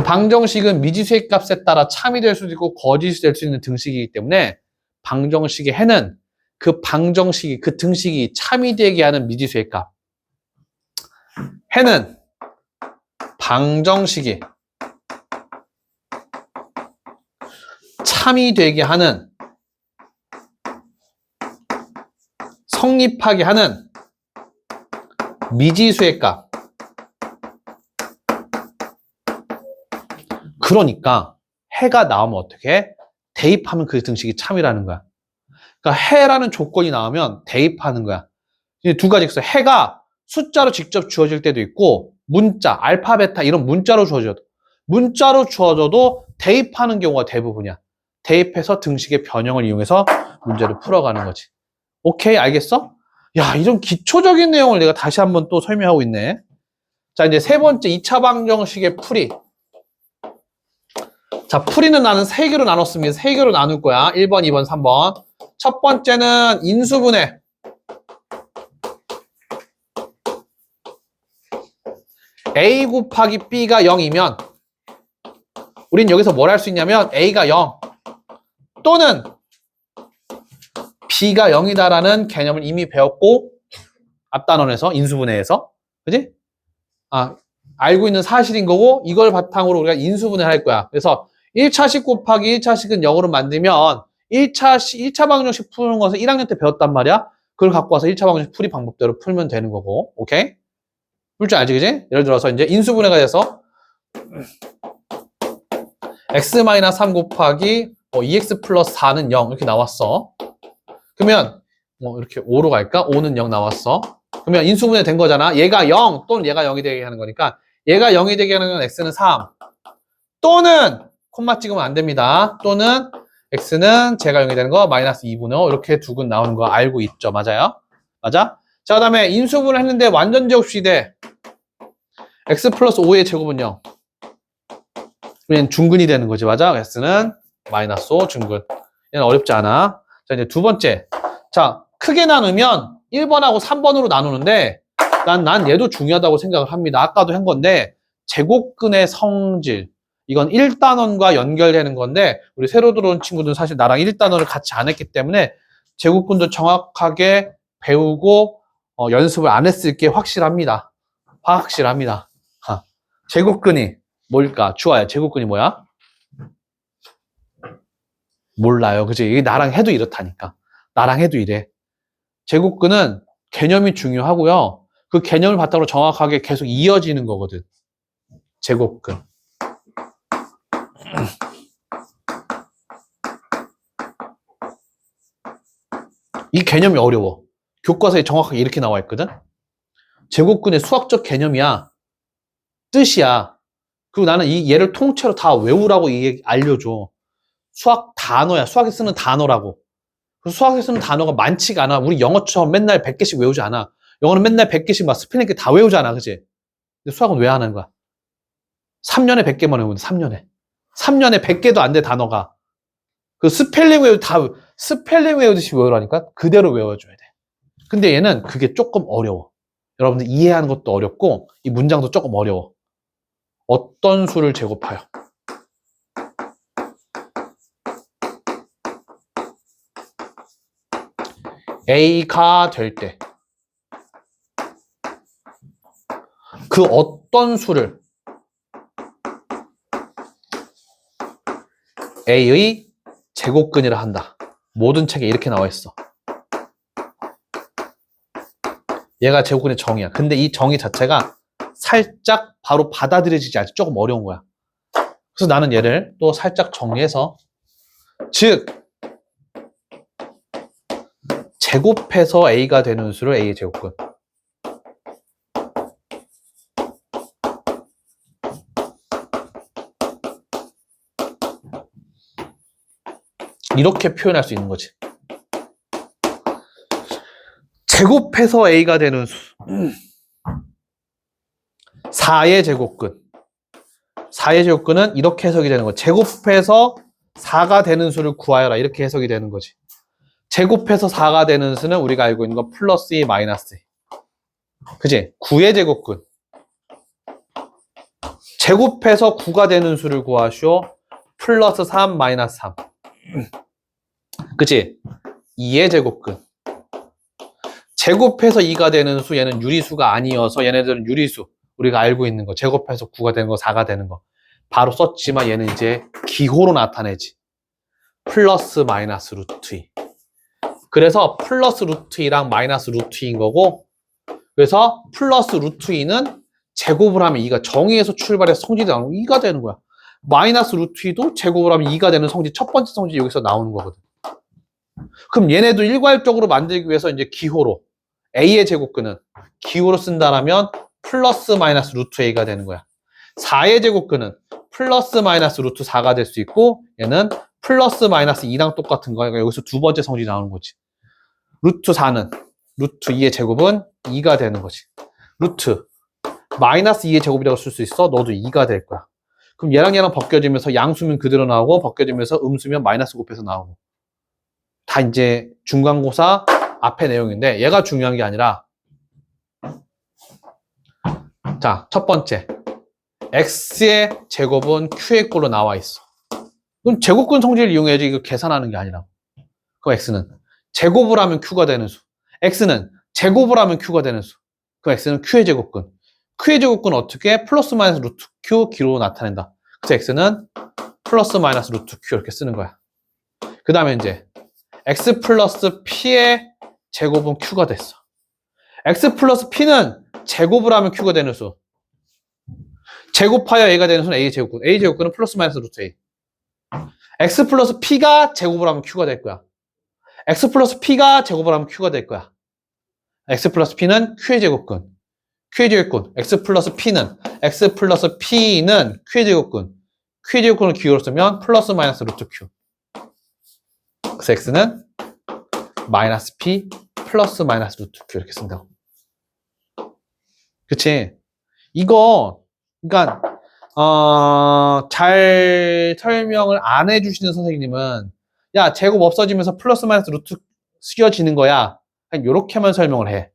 방정식은 미지수의 값에 따라 참이 될 수도 있고 거짓이 될 수 있는 등식이기 때문에 방정식의 해는 그 방정식이 그 등식이 참이 되게 하는 미지수의 값. 해는 방정식이 참이 되게 하는 성립하게 하는 미지수의 값. 그러니까 해가 나오면 어떻게 해? 대입하면 그 등식이 참이라는 거야. 그러니까 해라는 조건이 나오면 대입하는 거야. 이제 두 가지 있어. 해가 숫자로 직접 주어질 때도 있고 문자, 알파, 베타 이런 문자로 주어져도 문자로 주어져도 대입하는 경우가 대부분이야. 대입해서 등식의 변형을 이용해서 문제를 풀어가는 거지. 오케이, 알겠어? 야, 이런 기초적인 내용을 내가 다시 한번 또 설명하고 있네. 자, 이제 세 번째 2차 방정식의 풀이. 자, 풀이는 나는 3개로 나눴습니다. 3개로 나눌 거야. 1번, 2번, 3번. 첫 번째는 인수분해. A 곱하기 B가 0이면 우린 여기서 뭘 할 수 있냐면 A가 0 또는 B가 0이다라는 개념을 이미 배웠고 앞 단원에서 인수분해에서 그지? 알고 있는 사실인 거고 이걸 바탕으로 우리가 인수분해를 할 거야. 그래서 1차식 곱하기 1차식은 0으로 만들면 1차 방정식 푸는 것을 1학년 때 배웠단 말이야. 그걸 갖고 와서 1차 방정식 풀이 방법대로 풀면 되는 거고. 오케이? 풀 줄 알지, 그지? 예를 들어서 이제 인수분해가 돼서 x-3 곱하기 2x 플러스 4는 0 이렇게 나왔어. 그러면 이렇게 5로 갈까? 5는 0 나왔어. 그러면 인수분해 된 거잖아. 얘가 0 또는 얘가 0이 되게 하는 거니까 얘가 0이 되게 하는 건 x는 3 또는 콤마 찍으면 안 됩니다. 또는 x는 제가 0이 되는 거 마이너스 2분의 5 이렇게 두 근 나오는 거 알고 있죠? 맞아요? 맞아? 자, 그 다음에 인수분을 했는데 완전 제곱식이 돼. x 플러스 5의 제곱은요? 얘는 중근이 되는 거지, 맞아? x는 마이너스 5 중근. 얘는 어렵지 않아. 자, 이제 두 번째. 자, 크게 나누면 1번하고 3번으로 나누는데 난 얘도 중요하다고 생각을 합니다. 아까도 한 건데 제곱근의 성질. 이건 1단원과 연결되는 건데 우리 새로 들어온 친구들은 사실 나랑 1단원을 같이 안 했기 때문에 제곱근도 정확하게 배우고 연습을 안 했을 게 확실합니다. 확실합니다. 제곱근이 뭘까? 주아야, 제곱근이 뭐야? 몰라요. 그치? 이게 나랑 해도 이렇다니까. 나랑 해도 이래. 제곱근은 개념이 중요하고요. 그 개념을 바탕으로 정확하게 계속 이어지는 거거든. 제곱근. 이 개념이 어려워. 교과서에 정확하게 이렇게 나와 있거든. 제곱근의 수학적 개념이야. 뜻이야. 그리고 나는 이 얘를 통째로 다 외우라고 알려줘. 수학 단어야. 수학에 쓰는 단어라고. 수학에 쓰는 단어가 많지가 않아. 우리 영어처럼 맨날 100개씩 외우지 않아. 영어는 맨날 100개씩 막 스펠링 다 외우잖아. 그치? 근데 수학은 왜 하는 거야? 3년에 100개만 외우는데 3년에. 3년에 100개도 안 돼, 단어가. 그 스펠링 외우듯이 외우라니까? 그대로 외워줘야 돼. 근데 얘는 그게 조금 어려워. 여러분들 이해하는 것도 어렵고, 이 문장도 조금 어려워. 어떤 수를 제곱하여? A가 될 때. 그 어떤 수를 A의 제곱근이라 한다. 모든 책에 이렇게 나와 있어. 얘가 제곱근의 정의야. 근데 이 정의 자체가 살짝 바로 받아들여지지 않지. 조금 어려운 거야. 그래서 나는 얘를 또 살짝 정리해서, 즉 제곱해서 A가 되는 수를 A의 제곱근. 이렇게 표현할 수 있는 거지. 제곱해서 A가 되는 수. 4의 제곱근. 4의 제곱근은 이렇게 해석이 되는 거야. 제곱해서 4가 되는 수를 구하여라. 이렇게 해석이 되는 거지. 제곱해서 4가 되는 수는 우리가 알고 있는 거 플러스 2, 마이너스 2. 그치? 9의 제곱근. 제곱해서 9가 되는 수를 구하시오. 플러스 3, 마이너스 3. 그치? 2의 제곱근. 제곱해서 2가 되는 수, 얘는 유리수가 아니어서 얘네들은 유리수. 우리가 알고 있는 거. 제곱해서 9가 되는 거, 4가 되는 거. 바로 썼지만 얘는 이제 기호로 나타내지. 플러스 마이너스 루트 2. 그래서 플러스 루트 2랑 마이너스 루트 2인 거고, 그래서 플러스 루트 2는 제곱을 하면 2가 정의에서 출발해서 성질이 나오는 2가 되는 거야. 마이너스 루트 2도 제곱을 하면 2가 되는 성질, 첫 번째 성질이 여기서 나오는 거거든. 그럼 얘네도 일괄적으로 만들기 위해서 이제 기호로 A의 제곱근은 기호로 쓴다라면 플러스 마이너스 루트 A가 되는 거야. 4의 제곱근은 플러스 마이너스 루트 4가 될 수 있고, 얘는 플러스 마이너스 2랑 똑같은 거야. 그러니까 여기서 두 번째 성질이 나오는 거지. 루트 4는 루트 2의 제곱은 2가 되는 거지. 루트 마이너스 2의 제곱이라고 쓸 수 있어. 너도 2가 될 거야. 그럼 얘랑 얘랑 벗겨지면서 양수면 그대로 나오고, 벗겨지면서 음수면 마이너스 곱해서 나오고. 다 이제 중간고사 앞의 내용인데, 얘가 중요한 게 아니라, 자, 첫 번째, x의 제곱은 q의 꼴로 나와 있어. 그럼 제곱근 성질을 이용해야지. 이거 계산하는 게 아니라. 그럼 x는 제곱을 하면 q가 되는 수, x는 제곱을 하면 q가 되는 수. 그럼 x는 q의 제곱근. q의 제곱근은 어떻게? 플러스 마이너스 루트 q 기로 나타낸다. 그래서 x는 플러스 마이너스 루트 q 이렇게 쓰는 거야. 그 다음에 이제 x 플러스 p의 제곱은 q가 됐어. x 플러스 p는 제곱을 하면 q가 되는 수. 제곱하여 a가 되는 수는 a의 제곱근. a의 제곱근은 플러스 마이너스 루트 a. x 플러스 p가 제곱을 하면 q가 될 거야. x 플러스 p가 제곱을 하면 q가 될 거야. x 플러스 p는 q의 제곱근. q의 제곱근. x 플러스 p는 q의 제곱근. q의 제곱근을 기호로 쓰면 플러스 마이너스 루트 q. 그래서 x는 마이너스 p 플러스 마이너스 루트 q 이렇게 쓴다고. 그치? 이거, 그러니까 잘 설명을 안 해주시는 선생님은, 야, 제곱 없어지면서 플러스 마이너스 루트 쓰여지는 거야. 그냥 요렇게만 설명을 해.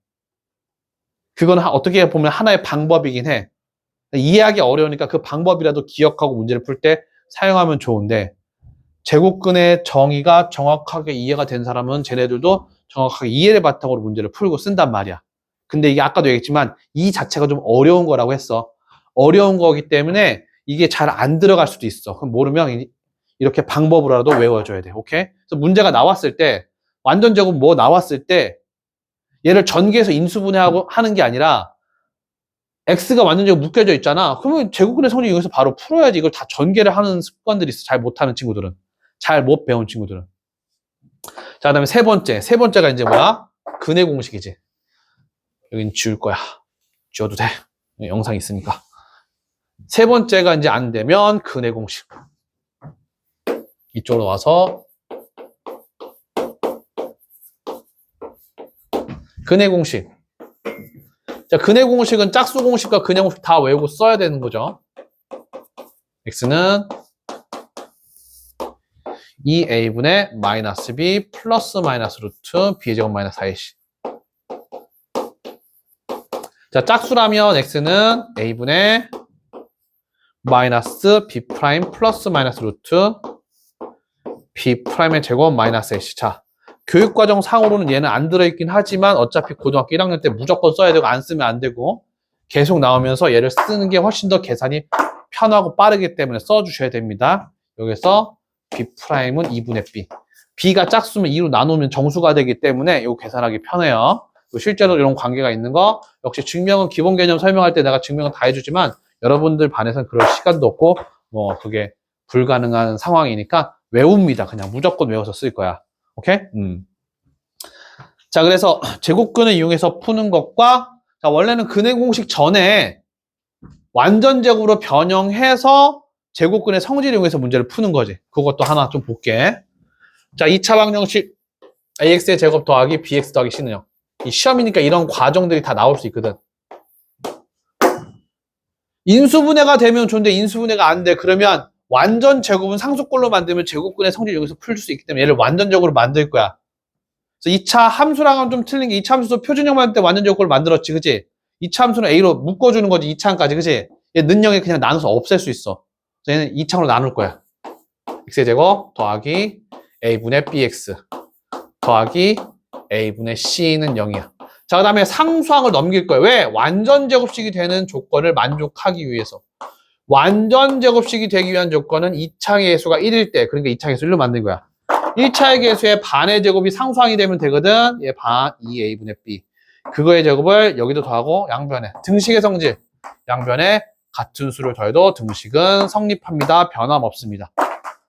그건 어떻게 보면 하나의 방법이긴 해. 이해하기 어려우니까 그 방법이라도 기억하고 문제를 풀 때 사용하면 좋은데, 제곱근의 정의가 정확하게 이해가 된 사람은 쟤네들도 정확하게 이해를 바탕으로 문제를 풀고 쓴단 말이야. 근데 이게 아까도 얘기했지만 이 자체가 좀 어려운 거라고 했어. 어려운 거기 때문에 이게 잘 안 들어갈 수도 있어. 그럼 모르면 이렇게 방법으로라도 외워줘야 돼. 오케이? 그래서 문제가 나왔을 때, 완전 제곱 뭐 나왔을 때 얘를 전개해서 인수분해하고 하는 게 아니라 x가 완전 제곱 묶여져 있잖아. 그러면 제곱근의 성질 이용해서 바로 풀어야지. 이걸 다 전개를 하는 습관들이 있어. 잘 못하는 친구들은. 잘 못 배운 친구들은. 자, 그 다음에 세 번째가 이제 뭐야? 근의 공식이지. 여긴 지울 거야. 지워도 돼. 영상 있으니까. 세 번째가 이제 안 되면 근의 공식. 이쪽으로 와서 근의 공식. 자, 근의 공식은 짝수 공식과 근의 공식 다 외우고 써야 되는 거죠. x는 2a분의 마이너스 b 플러스 마이너스 루트 b의 제곱 마이너스 4ac. 자, 짝수라면 x는 a분의 마이너스 b 프라임 플러스 마이너스 루트 b 프라임의 제곱 마이너스 ac. 자, 교육과정 상으로는 얘는 안 들어있긴 하지만 어차피 고등학교 1학년 때 무조건 써야 되고 안 쓰면 안 되고 계속 나오면서 얘를 쓰는 게 훨씬 더 계산이 편하고 빠르기 때문에 써주셔야 됩니다. 여기서 B'은 2분의 B. B가 짝수면 2로 나누면 정수가 되기 때문에 이거 계산하기 편해요. 실제로 이런 관계가 있는 거 역시 증명은 기본 개념 설명할 때 내가 증명은 다 해주지만 여러분들 반에서는 그럴 시간도 없고 뭐 그게 불가능한 상황이니까 외웁니다. 그냥 무조건 외워서 쓸 거야. 오케이? 자, 그래서 제곱근을 이용해서 푸는 것과 자, 원래는 근해 공식 전에 완전 제곱으로 변형해서 제곱근의 성질을 이용해서 문제를 푸는 거지. 그것도 하나 좀 볼게. 자, 2차 방정식 AX의 제곱 더하기 BX 더하기 C는요. 이 시험이니까 이런 과정들이 다 나올 수 있거든. 인수분해가 되면 좋은데 인수분해가 안 돼. 그러면 완전 제곱은 상수꼴로 만들면 제곱근의 성질을 여기서 풀 수 있기 때문에 얘를 완전적으로 만들 거야. 그래서 2차 함수랑은 좀 틀린 게 2차 함수도 표준형 만들 때 완전 제곱을 만들었지. 그치? 2차 함수는 A로 묶어주는 거지. 2차까지. 그치? 얘 는영에 그냥 나눠서 없앨 수 있어. 그래서 얘는 2차로 나눌 거야. X의 제곱 더하기 A분의 BX 더하기 A분의 C는 0이야. 자, 그 다음에 상수항을 넘길 거예요. 왜? 완전 제곱식이 되는 조건을 만족하기 위해서. 완전 제곱식이 되기 위한 조건은 2차의 개수가 1일 때, 그러니까 2차 개수 1로 만든 거야. 1차의 개수의 반의 제곱이 상수항이 되면 되거든. 얘 반 2A분의 B. 그거의 제곱을 여기도 더하고 양변에. 등식의 성질. 양변에 같은 수를 더해도 등식은 성립합니다. 변함없습니다.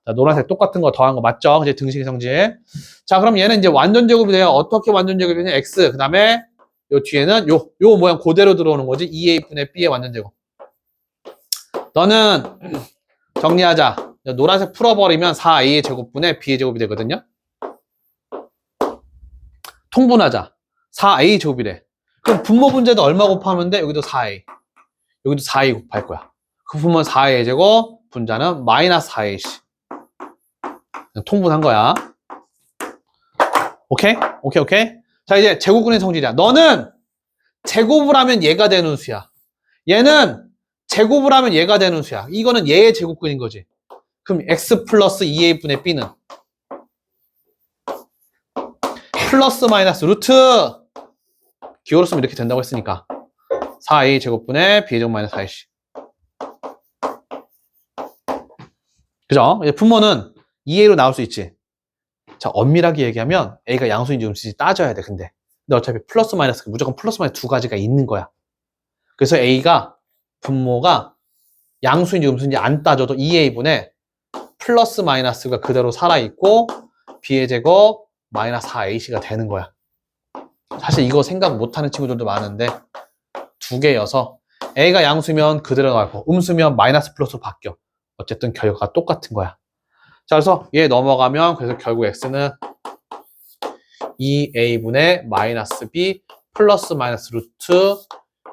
자, 노란색 똑같은 거 더한 거 맞죠? 이제 등식의 성질. 자, 그럼 얘는 이제 완전 제곱이 돼요. 어떻게 완전 제곱이 되냐? X. 그 다음에 요 뒤에는 요 모양 그대로 들어오는 거지. 2A분의 B의 완전 제곱. 너는 정리하자. 노란색 풀어버리면 4A의 제곱분의 B의 제곱이 되거든요. 통분하자. 4A 제곱이래. 그럼 분모 분자도 얼마 곱하면 돼? 여기도 4A. 여기도 4A 곱할 거야. 그 분모는 4A 제곱, 분자는 마이너스 4AC. 통분한 거야. 오케이? 오케이, 오케이? 자, 이제 제곱근의 성질이야. 너는 제곱을 하면 얘가 되는 수야. 얘는 제곱을 하면 얘가 되는 수야. 이거는 얘의 제곱근인 거지. 그럼 X 플러스 2A분의 B는 플러스 마이너스 루트 기호로 쓰면 이렇게 된다고 했으니까 4A 제곱분의 B의 제곱 마이너스 4AC. 그죠? 분모는 2A로 나올 수 있지. 자, 엄밀하게 얘기하면 A가 양수인지 음수인지 따져야 돼. 근데 어차피 플러스 마이너스 무조건 플러스 마이너스 두 가지가 있는 거야. 그래서 A가 분모가 양수인지 음수인지 안 따져도 2A분의 플러스 마이너스가 그대로 살아있고 B의 제곱 마이너스 4AC가 되는 거야. 사실 이거 생각 못하는 친구들도 많은데 두 개여서 A가 양수면 그대로 나가고 음수면 마이너스 플러스로 바뀌어. 어쨌든 결과가 똑같은 거야. 자, 그래서 얘 넘어가면 그래서 결국 X는 2A분의 마이너스 B 플러스 마이너스 루트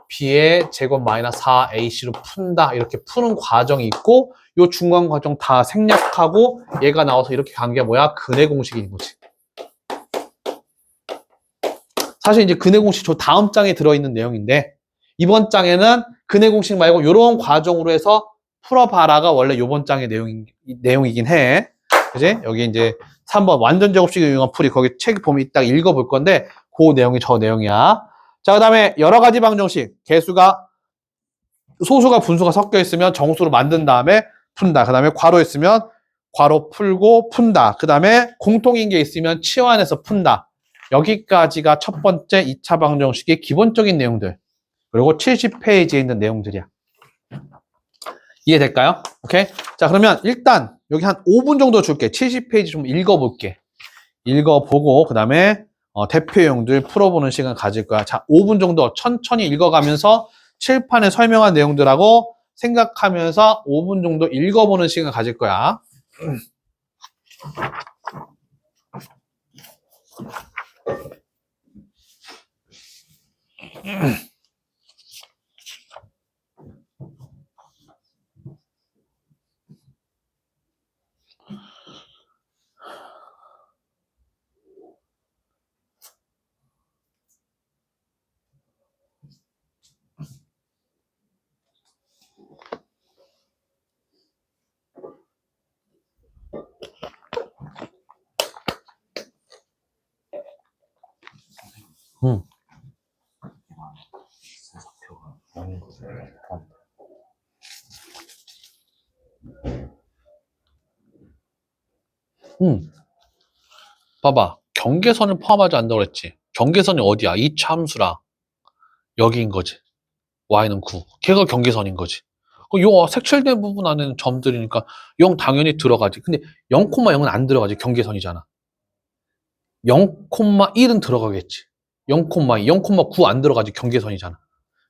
B의 제곱 마이너스 4AC로 푼다. 이렇게 푸는 과정이 있고 요 중간 과정 다 생략하고 얘가 나와서 이렇게 간 게 뭐야? 근해 공식인 거지. 사실 이제 근해 공식 저 다음 장에 들어있는 내용인데 이번 장에는 근해 공식 말고 이런 과정으로 해서 풀어봐라가 원래 이번 장의 내용이긴 해. 그지? 여기 이제 3번 완전 제곱식을 이용한 풀이 거기 책 보면 이따 읽어볼 건데 그 내용이 저 내용이야. 자, 그 다음에 여러 가지 방정식 개수가 소수가 분수가 섞여 있으면 정수로 만든 다음에 푼다. 그 다음에 괄호 있으면 괄호 풀고 푼다. 그 다음에 공통인 게 있으면 치환해서 푼다. 여기까지가 첫 번째 2차 방정식의 기본적인 내용들. 그리고 70페이지에 있는 내용들이야. 이해될까요? 오케이? 자, 그러면 일단 여기 한 5분 정도 줄게. 70페이지 좀 읽어볼게. 읽어보고 그 다음에 대표용들 풀어보는 시간 가질 거야. 자, 5분 정도 천천히 읽어가면서 칠판에 설명한 내용들하고 생각하면서 5분 정도 읽어보는 시간 가질 거야. 응. 봐봐. 경계선을 포함하지 않는다고 그랬지. 경계선이 어디야? 이 함수랑 여기인 거지. y는 9. 걔가 경계선인 거지. 요 색칠된 부분 안에는 점들이니까 0 당연히 들어가지. 근데 0,0은 안 들어가지. 경계선이잖아. 0,1은 들어가겠지. 0,2, 0,9 안 들어가지. 경계선이잖아.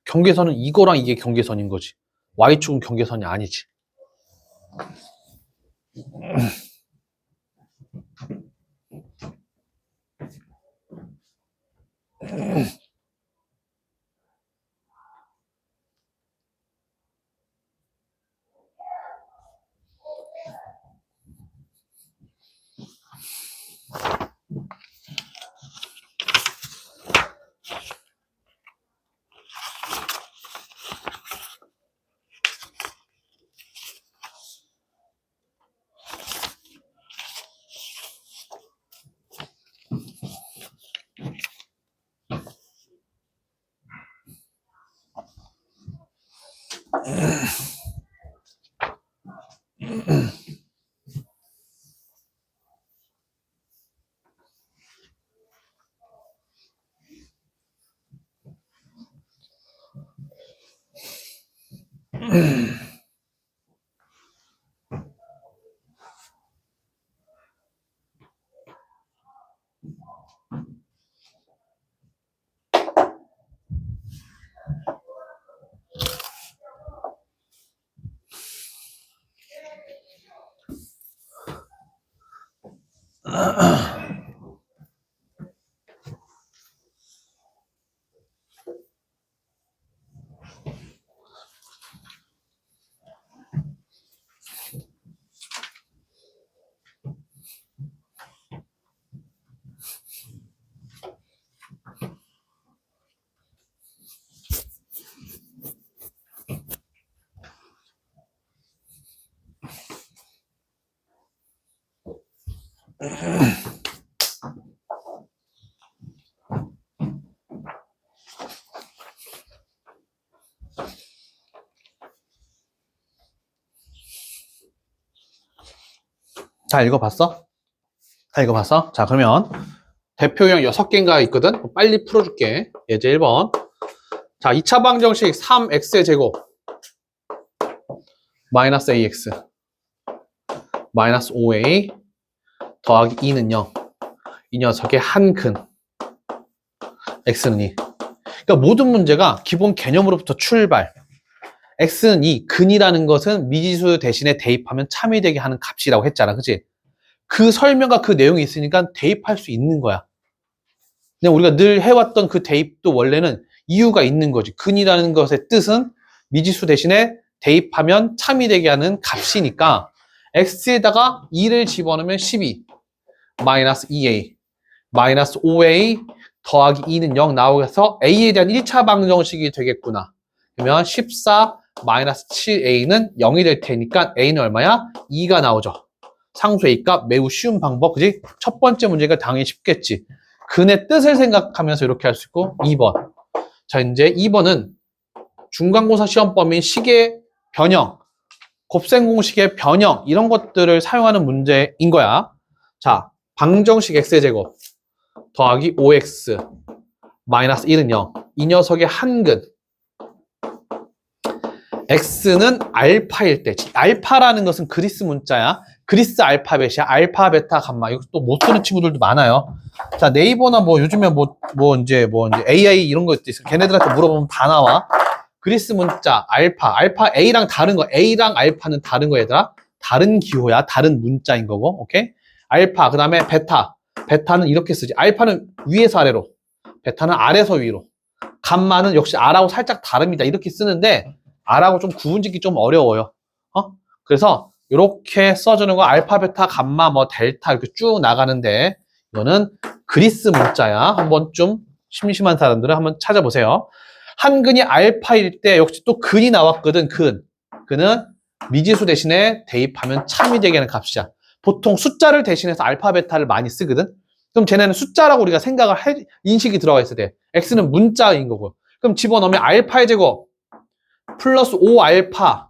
경계선은 이거랑 이게 경계선인 거지. y축은 경계선이 아니지. 다 읽어봤어? 다 읽어봤어? 자, 그러면 대표형 6개인가 있거든? 빨리 풀어줄게. 예제 1번. 자, 2차 방정식 3x의 제곱 마이너스 ax 마이너스 5a 더하기 2는 0. 이 녀석의 한근 x는 2. 그러니까 모든 문제가 기본 개념으로부터 출발. x는 2, 근이라는 것은 미지수 대신에 대입하면 참이되게 하는 값이라고 했잖아. 그치? 그 설명과 그 내용이 있으니까 대입할 수 있는 거야. 그냥 우리가 늘 해왔던 그 대입도 원래는 이유가 있는 거지. 근이라는 것의 뜻은 미지수 대신에 대입하면 참이되게 하는 값이니까 x에다가 2를 집어넣으면 12 마이너스 2a 마이너스 5a 더하기 2는 0 나오면서 a에 대한 1차 방정식이 되겠구나. 그러면 14 마이너스 7a는 0이 될 테니까 a는 얼마야? 2가 나오죠. 상수의 값 매우 쉬운 방법, 그지? 첫 번째 문제가 당연히 쉽겠지. 근의 뜻을 생각하면서 이렇게 할 수 있고 2번. 자, 이제 2번은 중간고사 시험 범위인 식의 변형, 곱셈 공식의 변형 이런 것들을 사용하는 문제인 거야. 자, 방정식 x의 제곱 더하기 5x 마이너스 1은 0. 이 녀석의 한근 x는 알파일 때, 알파라는 것은 그리스 문자야. 그리스 알파벳이야. 알파, 베타, 감마. 이거 또 못 쓰는 친구들도 많아요. 자, 네이버나 뭐 요즘에 이제 AI 이런 거 있어. 걔네들한테 물어보면 다 나와. 그리스 문자 알파, 알파 A랑 다른 거. A랑 알파는 다른 거 얘들아. 다른 기호야. 다른 문자인 거고. 오케이? 알파, 그다음에 베타. 베타는 이렇게 쓰지. 알파는 위에서 아래로. 베타는 아래서 위로. 감마는 역시 R하고 살짝 다릅니다. 이렇게 쓰는데 R하고 좀 구분짓기 좀 어려워요. 그래서 이렇게 써주는 거 알파, 베타, 감마, 뭐 델타 이렇게 쭉 나가는데 이거는 그리스 문자야. 한번 좀 심심한 사람들은 한번 찾아보세요. 한근이 알파일 때 역시 또 근이 나왔거든. 근은 미지수 대신에 대입하면 참이 되게 하는 값이야. 보통 숫자를 대신해서 알파, 베타를 많이 쓰거든. 그럼 쟤네는 숫자라고 우리가 생각을 인식이 들어가 있어야 돼. x는 문자인 거고. 그럼 집어넣으면 알파의 제곱 플러스 5알파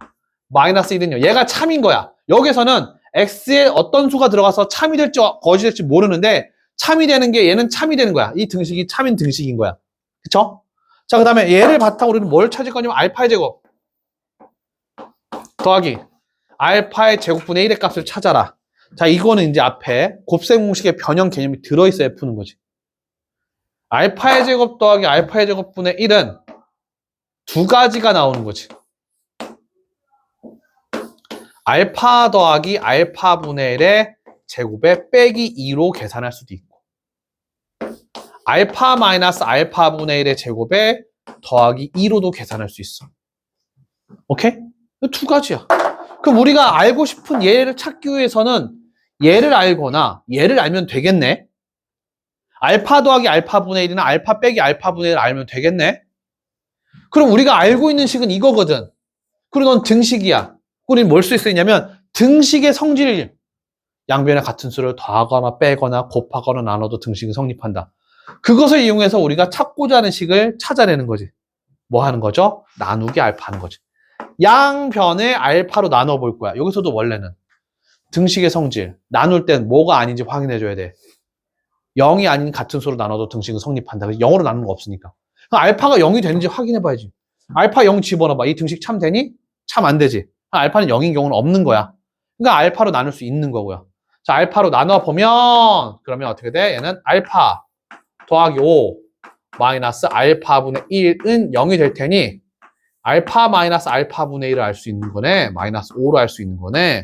마이너스 1은요. 얘가 참인 거야. 여기서는 x에 어떤 수가 들어가서 참이 될지 거짓이 될지 모르는데 참이 되는 게 얘는 참이 되는 거야. 이 등식이 참인 등식인 거야. 그쵸? 자, 그 다음에 얘를 바탕으로 우리는 뭘 찾을 거냐면 알파의 제곱 더하기 알파의 제곱분의 1의 값을 찾아라. 자, 이거는 이제 앞에 곱셈 공식의 변형 개념이 들어있어야 푸는 거지. 알파의 제곱 더하기 알파의 제곱분의 1은 두 가지가 나오는 거지. 알파 더하기 알파분의 1의 제곱에 빼기 2로 계산할 수도 있고 알파 마이너스 알파분의 1의 제곱에 더하기 2로도 계산할 수 있어. 오케이? 두 가지야. 그럼 우리가 알고 싶은 얘를 찾기 위해서는 얘를 알거나 얘를 알면 되겠네. 알파 더하기 알파분의 1이나 알파 빼기 알파분의 1을 알면 되겠네. 그럼 우리가 알고 있는 식은 이거거든. 그리고 넌 등식이야. 우리는 뭘 쓸 수 있냐면 등식의 성질 양변의 같은 수를 더하거나 빼거나 곱하거나 나눠도 등식이 성립한다. 그것을 이용해서 우리가 찾고자 하는 식을 찾아내는 거지. 뭐 하는 거죠? 나누기 알파 하는 거지. 양변을 알파로 나눠 볼 거야. 여기서도 원래는 등식의 성질 나눌 땐 뭐가 아닌지 확인해 줘야 돼. 0이 아닌 같은 수로 나눠도 등식은 성립한다. 0으로 나누는 거 없으니까. 그럼 알파가 0이 되는지 확인해 봐야지. 알파 0 집어넣어봐. 이 등식 참 되니? 참 안 되지. 알파는 0인 경우는 없는 거야. 그러니까 알파로 나눌 수 있는 거고요. 자, 알파로 나눠보면 그러면 어떻게 돼? 얘는 알파 더하기 5 마이너스 알파분의 1은 0이 될 테니 알파 마이너스 알파분의 1을 알 수 있는 거네. 마이너스 5로 알 수 있는 거네.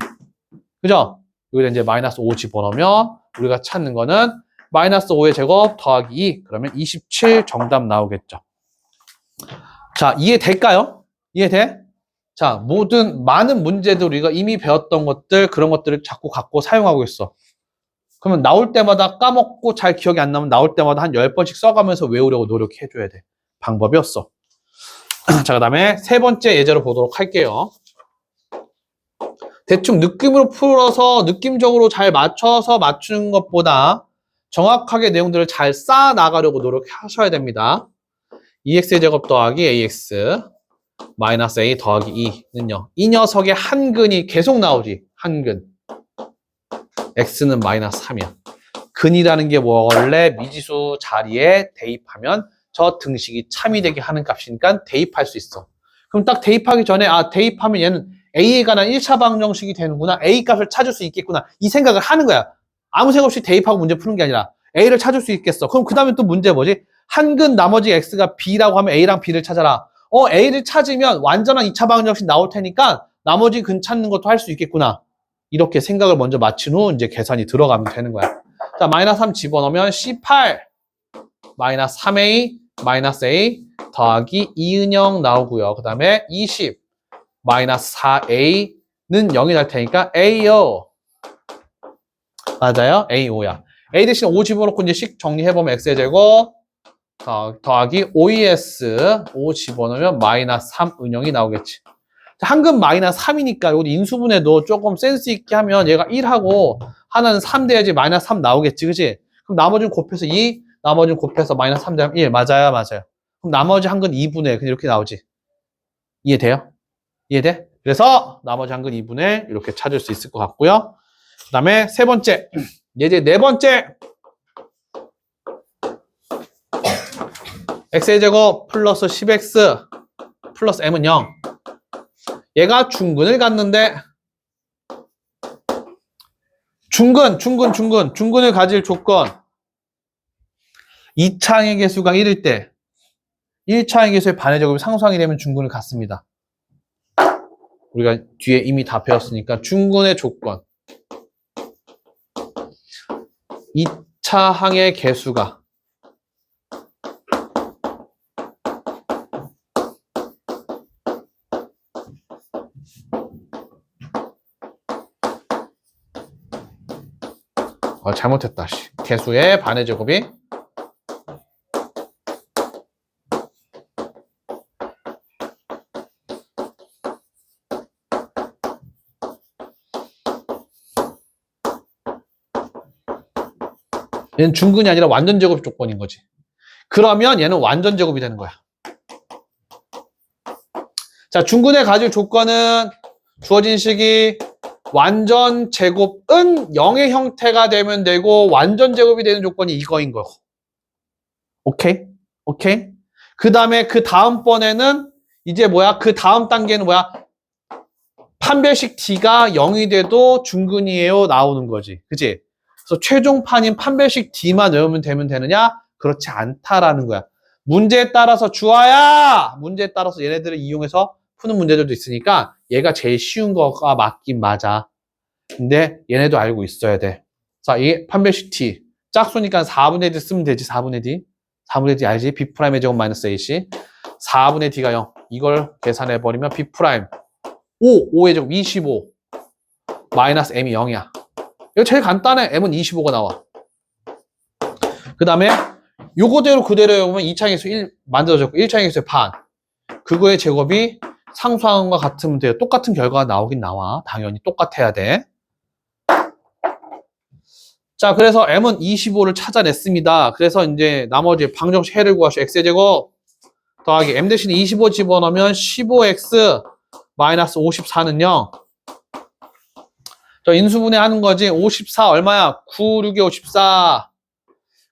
그죠? 여기다 이제 마이너스 5 집어넣으면 우리가 찾는 거는 마이너스 5의 제곱 더하기 2 그러면 27 정답 나오겠죠. 자, 이해될까요? 이해돼? 자, 많은 문제들 우리가 이미 배웠던 것들 그런 것들을 자꾸 갖고 사용하고 있어. 그러면 나올 때마다 까먹고 잘 기억이 안 나면 나올 때마다 한 10번씩 써가면서 외우려고 노력해줘야 돼. 방법이 없어. 자, 그 다음에 세 번째 예제로 보도록 할게요. 대충 느낌으로 풀어서 느낌적으로 잘 맞춰서 맞추는 것보다 정확하게 내용들을 잘 쌓아 나가려고 노력하셔야 됩니다. 2x의 제곱 더하기 ax 마이너스 a 더하기 2는요. 이 녀석의 한근이 계속 나오지. 한근. x는 마이너스 3이야. 근이라는 게 원래 미지수 자리에 대입하면 저 등식이 참이 되게 하는 값이니까 대입할 수 있어. 그럼 딱 대입하기 전에 대입하면 얘는 a에 관한 1차 방정식이 되는구나. a 값을 찾을 수 있겠구나. 이 생각을 하는 거야. 아무 생각 없이 대입하고 문제 푸는 게 아니라 a를 찾을 수 있겠어. 그럼 그 다음에 또 문제 뭐지? 한근 나머지 x가 b라고 하면 a랑 b를 찾아라. a를 찾으면 완전한 2차 방정식 나올 테니까 나머지 근 찾는 것도 할 수 있겠구나. 이렇게 생각을 먼저 마친 후 이제 계산이 들어가면 되는 거야. 자, 마이너스 3 집어넣으면 C8 마이너스 3A 마이너스 A 더하기 2은영 나오고요. 그 다음에 20 마이너스 4A는 0이 날 테니까 A요. 맞아요. A5야. A 대신 5 집어넣고 이제 식 정리해보면 X의 제곱 더하기 5ES 5 집어넣으면 마이너스 3은영이 나오겠지. 한근 마이너스 3이니까 여기 인수분해도 조금 센스 있게 하면 얘가 1하고 하나는 3 돼야지 마이너스 3 나오겠지. 그치? 그럼 나머지는 곱해서 2, 나머지는 곱해서 마이너스 3 되면 1. 맞아요. 맞아요. 그럼 나머지 한근 2분의 1 이렇게 나오지. 이해돼요? 이해돼? 그래서 나머지 한근 2분의 1 이렇게 찾을 수 있을 것 같고요. 그 다음에 세 번째. 예제 네 번째. x의 제곱 플러스 10x 플러스 m은 0. 얘가 중근을 갖는데 중근을 가질 조건 2차항의 개수가 1일 때 1차항의 개수의 반의 제곱이 상수항이 되면 중근을 갖습니다. 우리가 뒤에 이미 다 배웠으니까 중근의 조건 2차항의 개수가 잘못했다. 개수의 반의 제곱이 얘는 중근이 아니라 완전 제곱 조건인 거지. 그러면 얘는 완전 제곱이 되는 거야. 자, 중근에 가질 조건은 주어진 식이 완전 제곱은 0의 형태가 되면 되고 완전 제곱이 되는 조건이 이거인 거고. 오케이? 오케이? 그 다음에 그 다음번에는 이제 뭐야? 그 다음 단계는 뭐야? 판별식 D가 0이 돼도 중근이에요. 나오는 거지. 그치? 그래서 최종판인 판별식 D만 외우면 되느냐? 그렇지 않다라는 거야. 문제에 따라서 주어야! 문제에 따라서 얘네들을 이용해서 푸는 문제들도 있으니까 얘가 제일 쉬운 거가 맞긴 맞아. 근데 얘네도 알고 있어야 돼. 자, 이 판별식 T. 짝수니까 4분의 D 쓰면 되지. 4분의 D. 4분의 D 알지? B'의 제곱 마이너스 AC. 4분의 D가 0. 이걸 계산해버리면 B'. 5의 제곱 25. 마이너스 M이 0이야. 이거 제일 간단해. M은 25가 나와. 그 다음에 요거대로 그대로 해보면 2차항에서 1 만들어졌고 1차항에서 반. 그거의 제곱이 상수항과 같으면 돼요. 똑같은 결과가 나오긴 나와. 당연히 똑같아야 돼. 자, 그래서 M은 25를 찾아냈습니다. 그래서 이제 나머지 방정식 해를 구하시오. X의 제곱 더하기 M 대신에 25 집어넣으면 15X 마이너스 54는 0. 저 인수분해 하는 거지. 54 얼마야? 9, 6에 54.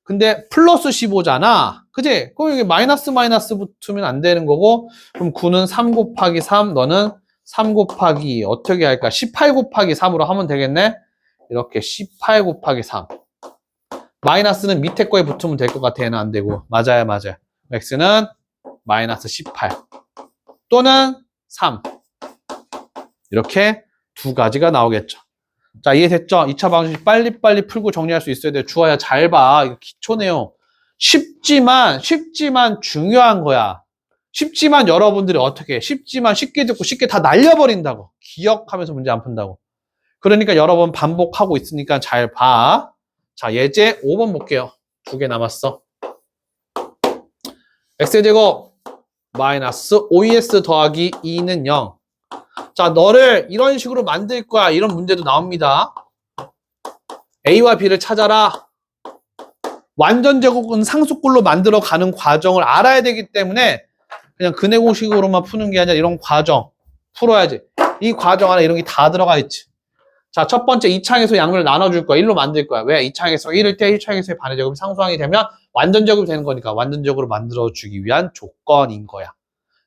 근데 플러스 15잖아. 그지? 그럼 여기 마이너스 붙으면 안 되는 거고, 그럼 9는 3 곱하기 3, 너는 3 곱하기 어떻게 할까? 18 곱하기 3으로 하면 되겠네? 이렇게 18 곱하기 3. 마이너스는 밑에 거에 붙으면 될 것 같아. 얘는 안 되고. 맞아요. x는 마이너스 18 또는 3. 이렇게 두 가지가 나오겠죠. 자, 이해됐죠? 2차 방정식 빨리빨리 풀고 정리할 수 있어야 돼. 주어야 잘 봐. 이거 기초네요. 쉽지만 중요한 거야. 쉽지만 여러분들이 어떻게 해? 쉽지만 쉽게 듣고 쉽게 다 날려버린다고. 기억하면서 문제 안 푼다고. 그러니까 여러 번 반복하고 있으니까 잘 봐. 자, 예제 5번 볼게요. 2개 남았어. x제곱 마이너스 5es 더하기 2는 0. 자, 너를 이런 식으로 만들 거야. 이런 문제도 나옵니다. A와 B를 찾아라. 완전 제곱은 상수꼴로 만들어 가는 과정을 알아야 되기 때문에 그냥 근해 공식으로만 푸는 게 아니라 이런 과정 풀어야지. 이 과정 안에 이런 게 다 들어가 있지. 자, 첫 번째 2창에서 양면을 나눠줄 거야. 1로 만들 거야. 왜? 2창에서 1을 때 1창에서의 반의 제곱이 상수항이 되면 완전 제곱이 되는 거니까 완전적으로 만들어주기 위한 조건인 거야.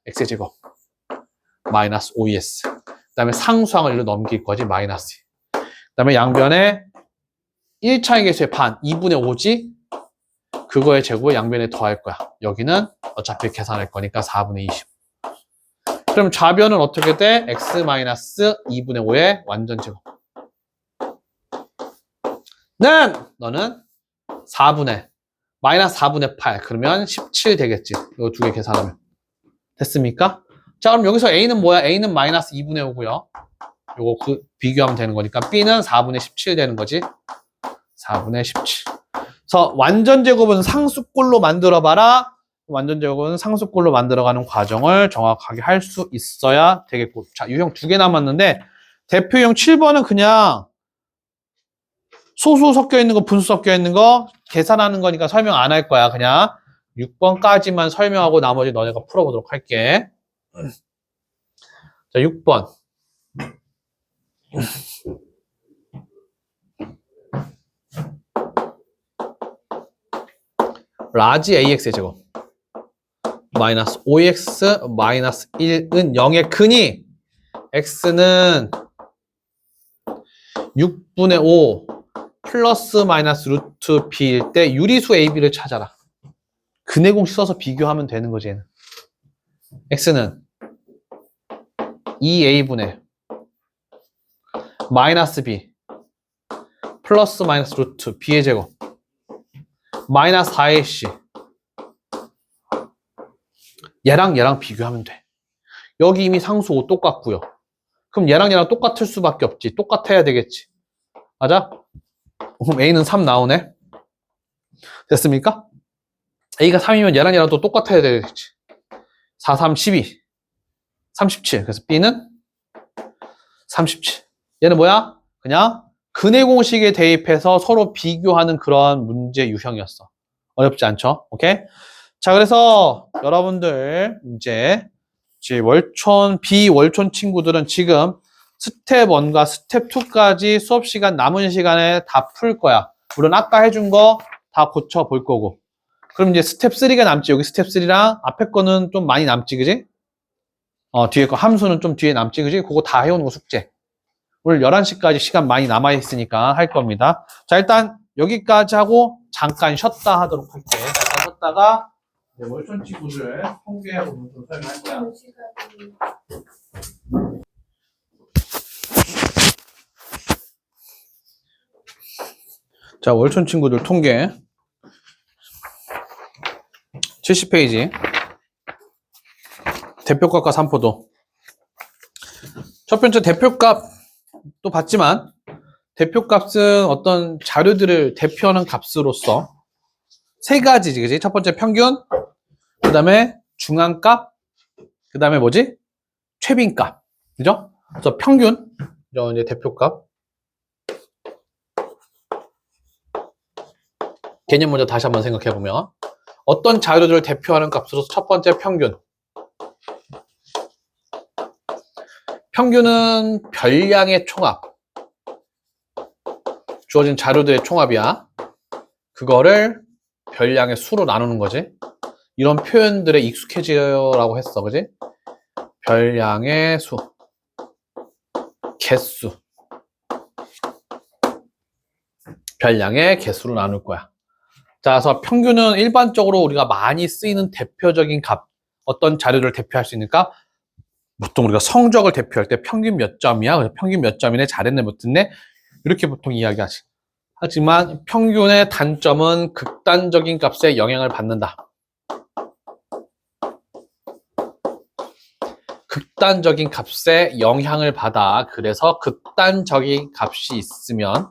x의 제곱 마이너스 5es. 그 다음에 상수항을 1로 넘길 거지. 마이너스. 그 다음에 양변에 1창에서의 반 2분의 5지. 그거의 제곱을 양변에 더할 거야. 여기는 어차피 계산할 거니까 4분의 20. 그럼 좌변은 어떻게 돼? x 마이너스 2분의 5의 완전 제곱. 너는 4분의 마이너스 4분의 8 그러면 17 되겠지. 이거 두 개 계산하면 됐습니까? 자, 그럼 여기서 A는 뭐야? A는 마이너스 2분의 5고요. 요거 비교하면 되는 거니까 B는 4분의 17 되는 거지. 4분의 17. 그래서 완전 제곱은 상수꼴로 만들어 봐라. 완전 제곱은 상수꼴로 만들어가는 과정을 정확하게 할 수 있어야 되겠고. 자, 유형 2개 남았는데 대표형 7번은 그냥 소수 섞여 있는 거, 분수 섞여 있는 거 계산하는 거니까 설명 안 할 거야. 그냥 6번까지만 설명하고 나머지 너네가 풀어보도록 할게. 자, 6번. 라지 AX의 제곱 마이너스 5X 마이너스 1은 0의 근이 X는 6분의 5 플러스 마이너스 루트 B일 때 유리수 AB를 찾아라. 근해 공식 써서 비교하면 되는 거지, 얘는. X는 2A분의 마이너스 B 플러스 마이너스 루트 B의 제곱 마이너스 4AC. 얘랑 비교하면 돼. 여기 이미 상수 5 똑같고요. 그럼 얘랑 똑같을 수밖에 없지. 똑같아야 되겠지. 맞아? 그럼 A는 3 나오네. 됐습니까? A가 3이면 얘랑 또 똑같아야 되겠지. 4, 3, 12. 37. 그래서 B는 37. 얘는 뭐야? 그냥 근해 공식에 대입해서 서로 비교하는 그런 문제 유형이었어. 어렵지 않죠? 오케이? 자, 그래서 여러분들 이제 비월촌 친구들은 지금 스텝 1과 스텝 2까지 수업 시간 남은 시간에 다 풀 거야. 물론 아까 해준 거 다 고쳐 볼 거고. 그럼 이제 스텝 3가 남지. 여기 스텝 3랑 앞에 거는 좀 많이 남지, 그지? 뒤에 거 함수는 좀 뒤에 남지, 그지? 그거 다 해오는 거 숙제. 오늘 11시까지 시간 많이 남아있으니까 할 겁니다. 자, 일단 여기까지 하고 잠깐 쉬었다 하도록 할게. 잠깐 쉬었다가 월촌 친구들 통계하고 좀 설명할 거야. 자, 월촌 친구들 통계 70페이지 대표값과 산포도. 첫 번째 대표값 또 봤지만 대표값은 어떤 자료들을 대표하는 값으로서 세 가지지, 그지? 첫 번째 평균, 그 다음에 중앙값, 그 다음에 뭐지? 최빈값, 그죠? 그래서 평균, 이제 대표값. 개념 먼저 다시 한번 생각해 보면 어떤 자료들을 대표하는 값으로서 첫 번째 평균. 평균은 별량의 총합. 주어진 자료들의 총합이야. 그거를 별량의 수로 나누는 거지. 이런 표현들에 익숙해지라고 했어, 그지? 별량의 수, 개수. 별량의 개수로 나눌 거야. 자, 그래서 평균은 일반적으로 우리가 많이 쓰이는 대표적인 값. 어떤 자료를 대표할 수 있는가? 보통 우리가 성적을 대표할 때 평균 몇 점이야? 그래서 평균 몇 점이네? 잘했네? 못했네? 이렇게 보통 이야기하지. 하지만 평균의 단점은 극단적인 값에 영향을 받는다. 극단적인 값에 영향을 받아. 그래서 극단적인 값이 있으면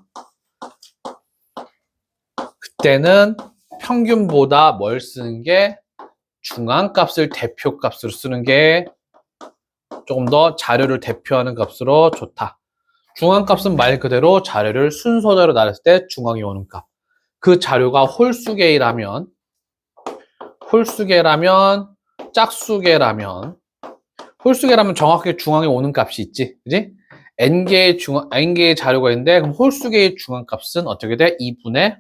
그때는 평균보다 뭘 쓰는 게 중앙값을 대표값으로 쓰는 게 조금 더 자료를 대표하는 값으로 좋다. 중앙값은 말 그대로 자료를 순서대로 나눴을 때 중앙이 오는 값. 그 자료가 홀수개라면, 짝수개라면, 홀수개라면 정확하게 중앙에 오는 값이 있지, 그지? n개의 자료가 있는데, 그럼 홀수개의 중앙값은 어떻게 돼? 2분의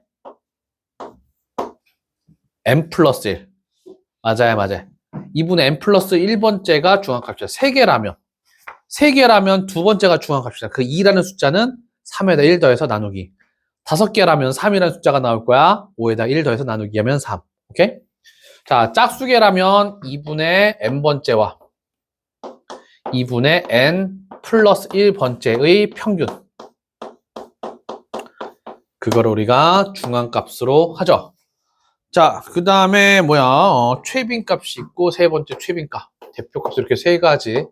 n 플러스 1. 맞아요. 2분의 n 플러스 1번째가 중앙값이야. 3개라면 두 번째가 중앙값이다. 그 2라는 숫자는 3에다 1 더해서 나누기. 5개라면 3이라는 숫자가 나올 거야. 5에다 1 더해서 나누기 하면 3. 오케이? 자, 짝수개라면 2분의 n번째와 2분의 n 플러스 1번째의 평균. 그걸 우리가 중앙값으로 하죠. 자, 그 다음에 최빈값이 있고 세 번째 최빈값. 대표값 이렇게 세 가지.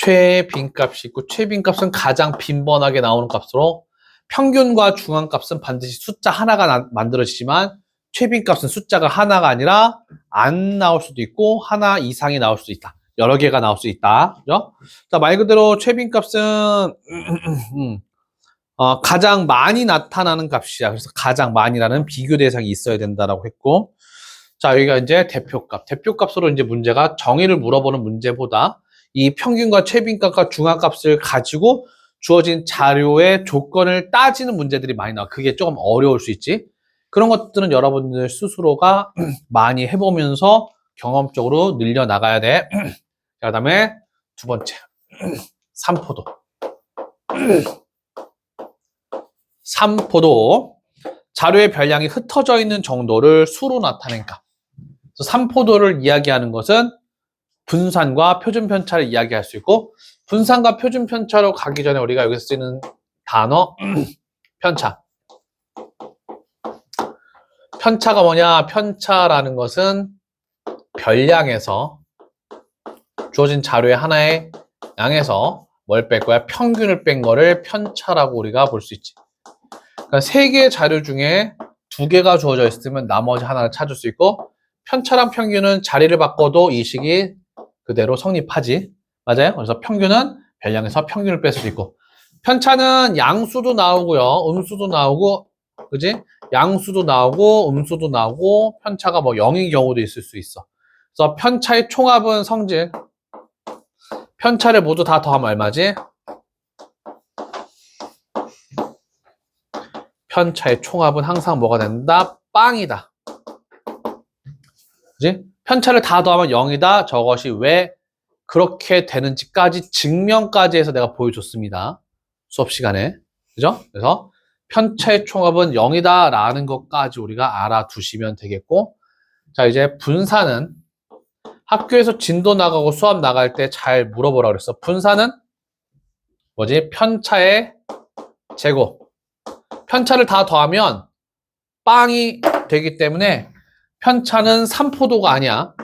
최빈값이 있고 최빈값은 가장 빈번하게 나오는 값으로 평균과 중앙값은 반드시 숫자 하나가 만들어지지만 최빈값은 숫자가 하나가 아니라 안 나올 수도 있고 하나 이상이 나올 수도 있다. 여러 개가 나올 수 있다. 그죠? 자, 말 그대로 최빈값은 가장 많이 나타나는 값이야. 그래서 가장 많이라는 비교 대상이 있어야 된다라고 했고, 자, 여기가 이제 대표값. 대표값으로 이제 문제가 정의를 물어보는 문제보다 이 평균과 최빈값과 중앙값을 가지고 주어진 자료의 조건을 따지는 문제들이 많이 나와. 그게 조금 어려울 수 있지. 그런 것들은 여러분들 스스로가 많이 해보면서 경험적으로 늘려나가야 돼. 자, 그다음에 두 번째, 산포도. 산포도. 자료의 별량이 흩어져 있는 정도를 수로 나타낸 값. 그래서 산포도를 이야기하는 것은 분산과 표준 편차를 이야기할 수 있고, 분산과 표준 편차로 가기 전에 우리가 여기서 쓰는 단어 편차. 편차가 뭐냐? 편차라는 것은 별량에서 주어진 자료의 하나의 양에서 뭘 뺄 거야? 평균을 뺀 거를 편차라고 우리가 볼 수 있지. 그러니까 3개의 자료 중에 2개가 주어져 있으면 나머지 하나를 찾을 수 있고, 편차랑 평균은 자리를 바꿔도 이 식이 그대로 성립하지. 맞아요? 그래서 평균은 별량에서 평균을 뺄 수도 있고, 편차는 양수도 나오고요, 음수도 나오고, 그지? 양수도 나오고, 음수도 나오고, 편차가 0인 경우도 있을 수 있어. 그래서 편차의 총합은 성질, 편차를 모두 다 더하면 얼마지? 편차의 총합은 항상 뭐가 된다? 빵이다. 그지? 편차를 다 더하면 0이다. 저것이 왜 그렇게 되는지까지 증명까지 해서 내가 보여줬습니다. 수업 시간에. 그죠? 그래서 편차의 총합은 0이다 라는 것까지 우리가 알아두시면 되겠고, 자, 이제 분산은 학교에서 진도 나가고 수업 나갈 때 잘 물어보라고 그랬어. 분산은 뭐지? 편차의 제곱. 편차를 다 더하면 빵이 되기 때문에 편차는 3포도가 아니야.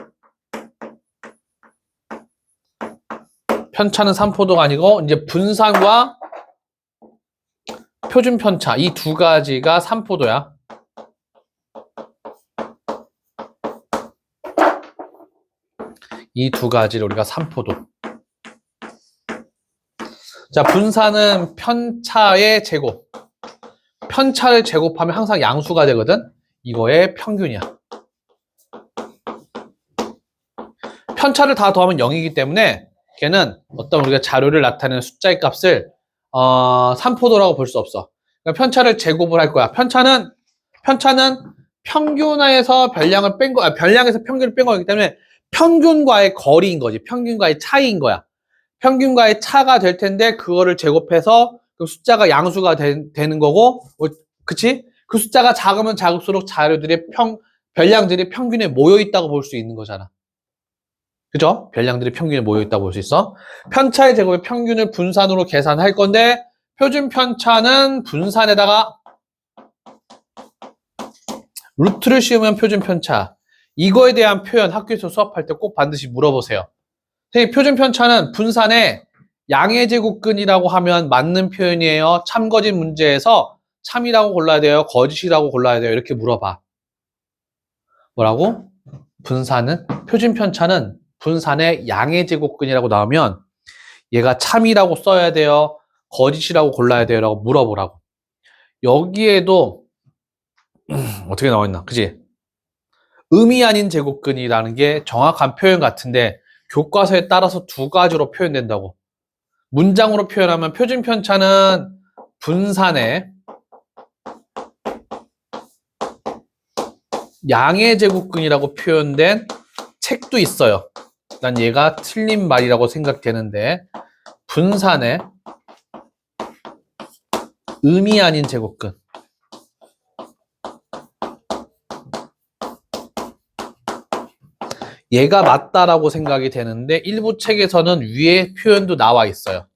편차는 3포도가 아니고 이제 분산과 표준 편차 이 두 가지가 3포도야. 이 두 가지를 우리가 3포도. 자, 분산은 편차의 제곱. 편차를 제곱하면 항상 양수가 되거든. 이거의 평균이야. 편차를 다 더하면 0이기 때문에 걔는 어떤 우리가 자료를 나타내는 숫자의 값을 3포도라고 볼 수 없어. 그러니까 편차를 제곱을 할 거야. 편차는 평균에서 별량을 뺀 거, 별량에서 평균을 뺀 거기 때문에 평균과의 거리인 거지. 평균과의 차이인 거야. 평균과의 차가 될 텐데 그거를 제곱해서 그 숫자가 양수가 되는 거고, 그치? 그 숫자가 작으면 작을수록 자료들의 별량들이 평균에 모여 있다고 볼 수 있는 거잖아. 그죠? 별량들이 평균에 모여 있다고 볼 수 있어. 편차의 제곱의 평균을 분산으로 계산할 건데, 표준 편차는 분산에다가 루트를 씌우면 표준 편차. 이거에 대한 표현 학교에서 수업할 때 꼭 반드시 물어보세요. 선생님, 표준 편차는 분산에 양의 제곱근이라고 하면 맞는 표현이에요. 참거짓 문제에서 참이라고 골라야 돼요. 거짓이라고 골라야 돼요. 이렇게 물어봐. 뭐라고? 표준 편차는 분산에 양의 제곱근이라고 나오면 얘가 참이라고 써야 돼요. 거짓이라고 골라야 돼요. 라고 물어보라고. 여기에도 어떻게 나와 있나? 그지? 의미 아닌 제곱근이라는 게 정확한 표현 같은데 교과서에 따라서 두 가지로 표현된다고. 문장으로 표현하면 표준 편차는 분산에 양의 제곱근이라고 표현된 책도 있어요. 난 얘가 틀린 말이라고 생각되는데 분산에 의미 아닌 제곱근. 얘가 맞다라고 생각이 되는데 일부 책에서는 위에 표현도 나와 있어요.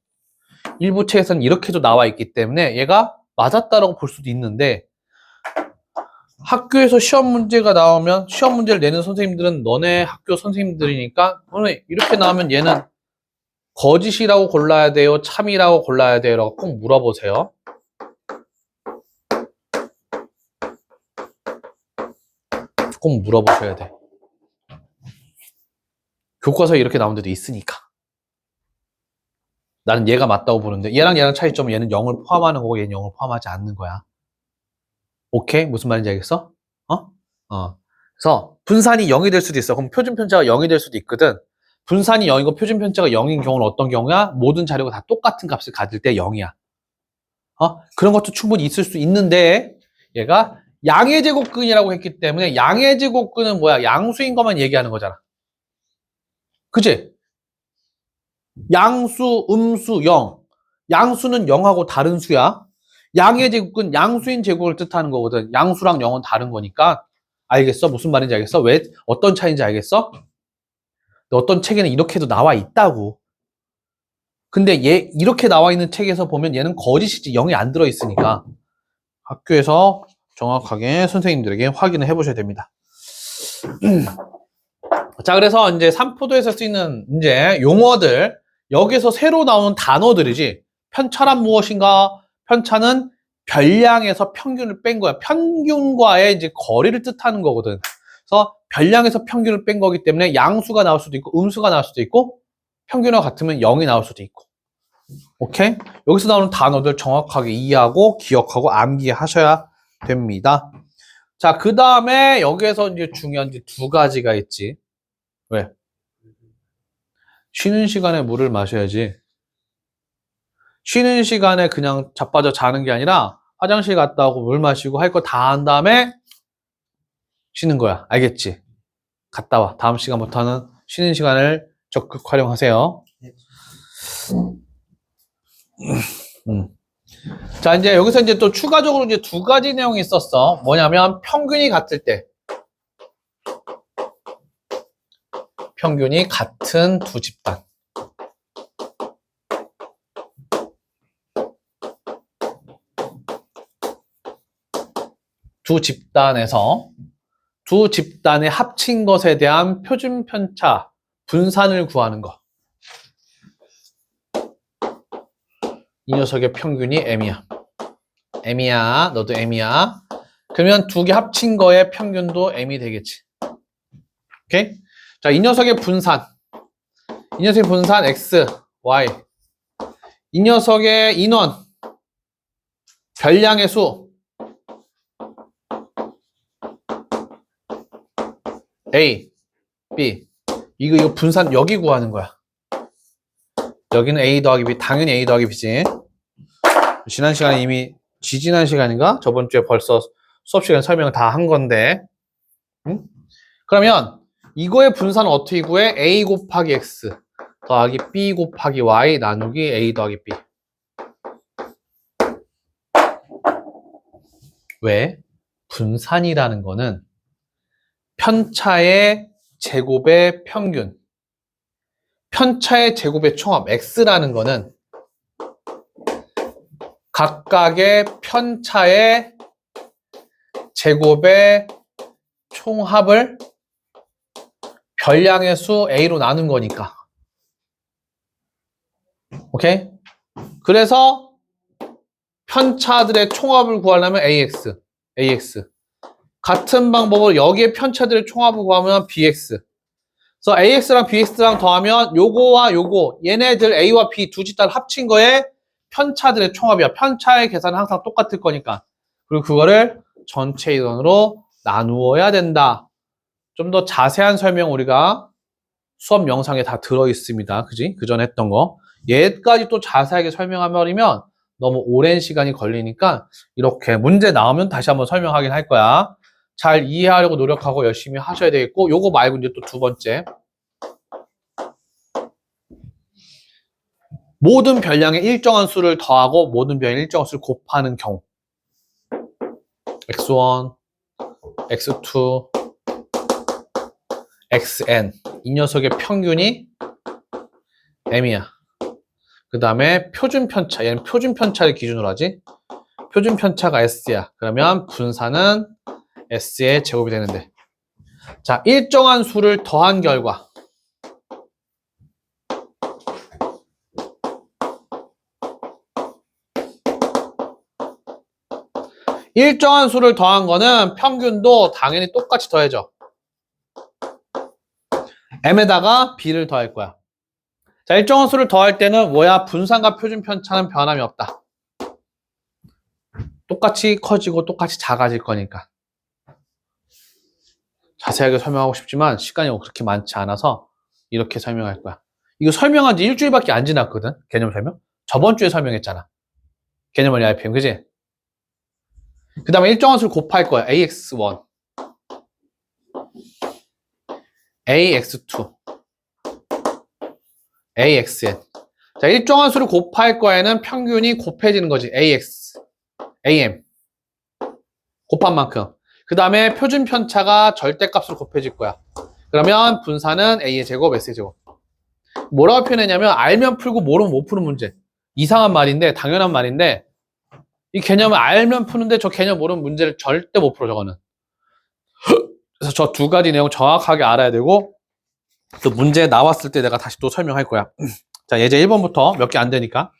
일부 책에서는 이렇게도 나와 있기 때문에 얘가 맞았다라고 볼 수도 있는데 학교에서 시험 문제가 나오면 시험 문제를 내는 선생님들은 너네 학교 선생님들이니까 오늘 이렇게 나오면 얘는 거짓이라고 골라야 돼요? 참이라고 골라야 돼요? 라고 꼭 물어보세요. 꼭 물어보셔야 돼. 교과서에 이렇게 나온 데도 있으니까. 나는 얘가 맞다고 보는데 얘랑 차이점은 얘는 0을 포함하는 거고 얘는 0을 포함하지 않는 거야. 오케이? 무슨 말인지 알겠어? 그래서 분산이 0이 될 수도 있어. 그럼 표준 편차가 0이 될 수도 있거든. 분산이 0이고 표준 편차가 0인 경우는 어떤 경우야? 모든 자료가 다 똑같은 값을 가질 때 0이야. 그런 것도 충분히 있을 수 있는데 얘가 양의 제곱근이라고 했기 때문에 양의 제곱근은 뭐야? 양수인 것만 얘기하는 거잖아. 그치? 양수, 음수, 0. 양수는 0하고 다른 수야. 양의 제곱은 양수인 제곱을 뜻하는 거거든. 양수랑 0은 다른 거니까. 알겠어? 무슨 말인지 알겠어? 왜? 어떤 차이인지 알겠어? 어떤 책에는 이렇게도 나와 있다고. 근데 얘 이렇게 나와 있는 책에서 보면 얘는 거짓이지 0이 안 들어있으니까 학교에서 정확하게 선생님들에게 확인을 해보셔야 됩니다. 자, 그래서 이제 3포도에서 쓰이는 이제 용어들, 여기서 새로 나오는 단어들이지. 편차란 무엇인가? 편차는 별량에서 평균을 뺀 거야. 평균과의 이제 거리를 뜻하는 거거든. 그래서 별량에서 평균을 뺀 거기 때문에 양수가 나올 수도 있고, 음수가 나올 수도 있고, 평균과 같으면 0이 나올 수도 있고. 오케이? 여기서 나오는 단어들 정확하게 이해하고, 기억하고, 암기하셔야 됩니다. 자, 그 다음에 여기에서 이제 중요한 이제 두 가지가 있지. 왜? 쉬는 시간에 물을 마셔야지. 쉬는 시간에 그냥 자빠져 자는 게 아니라 화장실 갔다 오고 물 마시고 할 거 다 한 다음에 쉬는 거야. 알겠지? 갔다 와. 다음 시간부터는 쉬는 시간을 적극 활용하세요. 자, 이제 여기서 이제 또 추가적으로 이제 두 가지 내용이 있었어. 뭐냐면 평균이 같을 때. 평균이 같은 두 집단. 두 집단에서 두 집단의 합친 것에 대한 표준 편차, 분산을 구하는 거. 이 녀석의 평균이 M이야. M이야. 너도 M이야. 그러면 두 개 합친 거의 평균도 M이 되겠지. 오케이? 자, 이 녀석의 분산. 이 녀석의 분산 X, Y. 이 녀석의 인원. 별량의 수. A, B. 이거 분산 여기 구하는 거야. 여기는 A 더하기 B. 당연히 A 더하기 B지. 지난 시간에 이미 지난 시간인가? 저번 주에 벌써 수업 시간 설명을 다 한 건데. 응? 그러면 이거의 분산은 어떻게 구해? A 곱하기 X 더하기 B 곱하기 Y 나누기 A 더하기 B. 왜? 분산이라는 거는 편차의 제곱의 평균, 편차의 제곱의 총합, X라는 거는 각각의 편차의 제곱의 총합을 별량의 수 A로 나눈 거니까. 오케이? 그래서 편차들의 총합을 구하려면 AX. 같은 방법으로 여기에 편차들의 총합을 구하면 BX. 그래서 AX랑 BX랑 더하면 요거와 요거, 얘네들 A와 B 두 집단 합친 거에 편차들의 총합이야. 편차의 계산은 항상 똑같을 거니까. 그리고 그거를 전체 인원으로 나누어야 된다. 좀 더 자세한 설명 우리가 수업 영상에 다 들어있습니다. 그지? 그 전에 했던 거. 얘까지 또 자세하게 설명하면 너무 오랜 시간이 걸리니까 이렇게 문제 나오면 다시 한번 설명하긴 할 거야. 잘 이해하려고 노력하고 열심히 하셔야 되겠고, 요거 말고 이제 또 두 번째. 모든 별량의 일정한 수를 더하고 모든 별량의 일정한 수를 곱하는 경우. x1, x2, xn. 이 녀석의 평균이 m이야. 그 다음에 표준 편차. 얘는 표준 편차를 기준으로 하지. 표준 편차가 s야. 그러면 분산은 s의 제곱이 되는데. 자, 일정한 수를 더한 결과. 일정한 수를 더한 거는 평균도 당연히 똑같이 더해져. m에다가 b를 더할 거야. 자, 일정한 수를 더할 때는 뭐야? 분산과 표준 편차는 변함이 없다. 똑같이 커지고 똑같이 작아질 거니까. 자세하게 설명하고 싶지만 시간이 그렇게 많지 않아서 이렇게 설명할 거야. 이거 설명한 지 일주일밖에 안 지났거든. 개념 설명. 저번 주에 설명했잖아. 개념을 RPM, 그지? 그 다음에 일정한 수를 곱할 거야. AX1, AX2, AXN. 자, 일정한 수를 곱할 거에는 평균이 곱해지는 거지. AX, AM. 곱한 만큼. 그 다음에 표준 편차가 절대값으로 곱해질 거야. 그러면 분산은 A의 제곱, S의 제곱. 뭐라고 표현했냐면 알면 풀고 모르면 못 푸는 문제. 이상한 말인데, 당연한 말인데 이 개념을 알면 푸는데 저 개념 모르는 문제를 절대 못 풀어, 저거는. 그래서 저 두 가지 내용 정확하게 알아야 되고, 또 문제 나왔을 때 내가 다시 또 설명할 거야. 자, 예제 1번부터 몇 개 안 되니까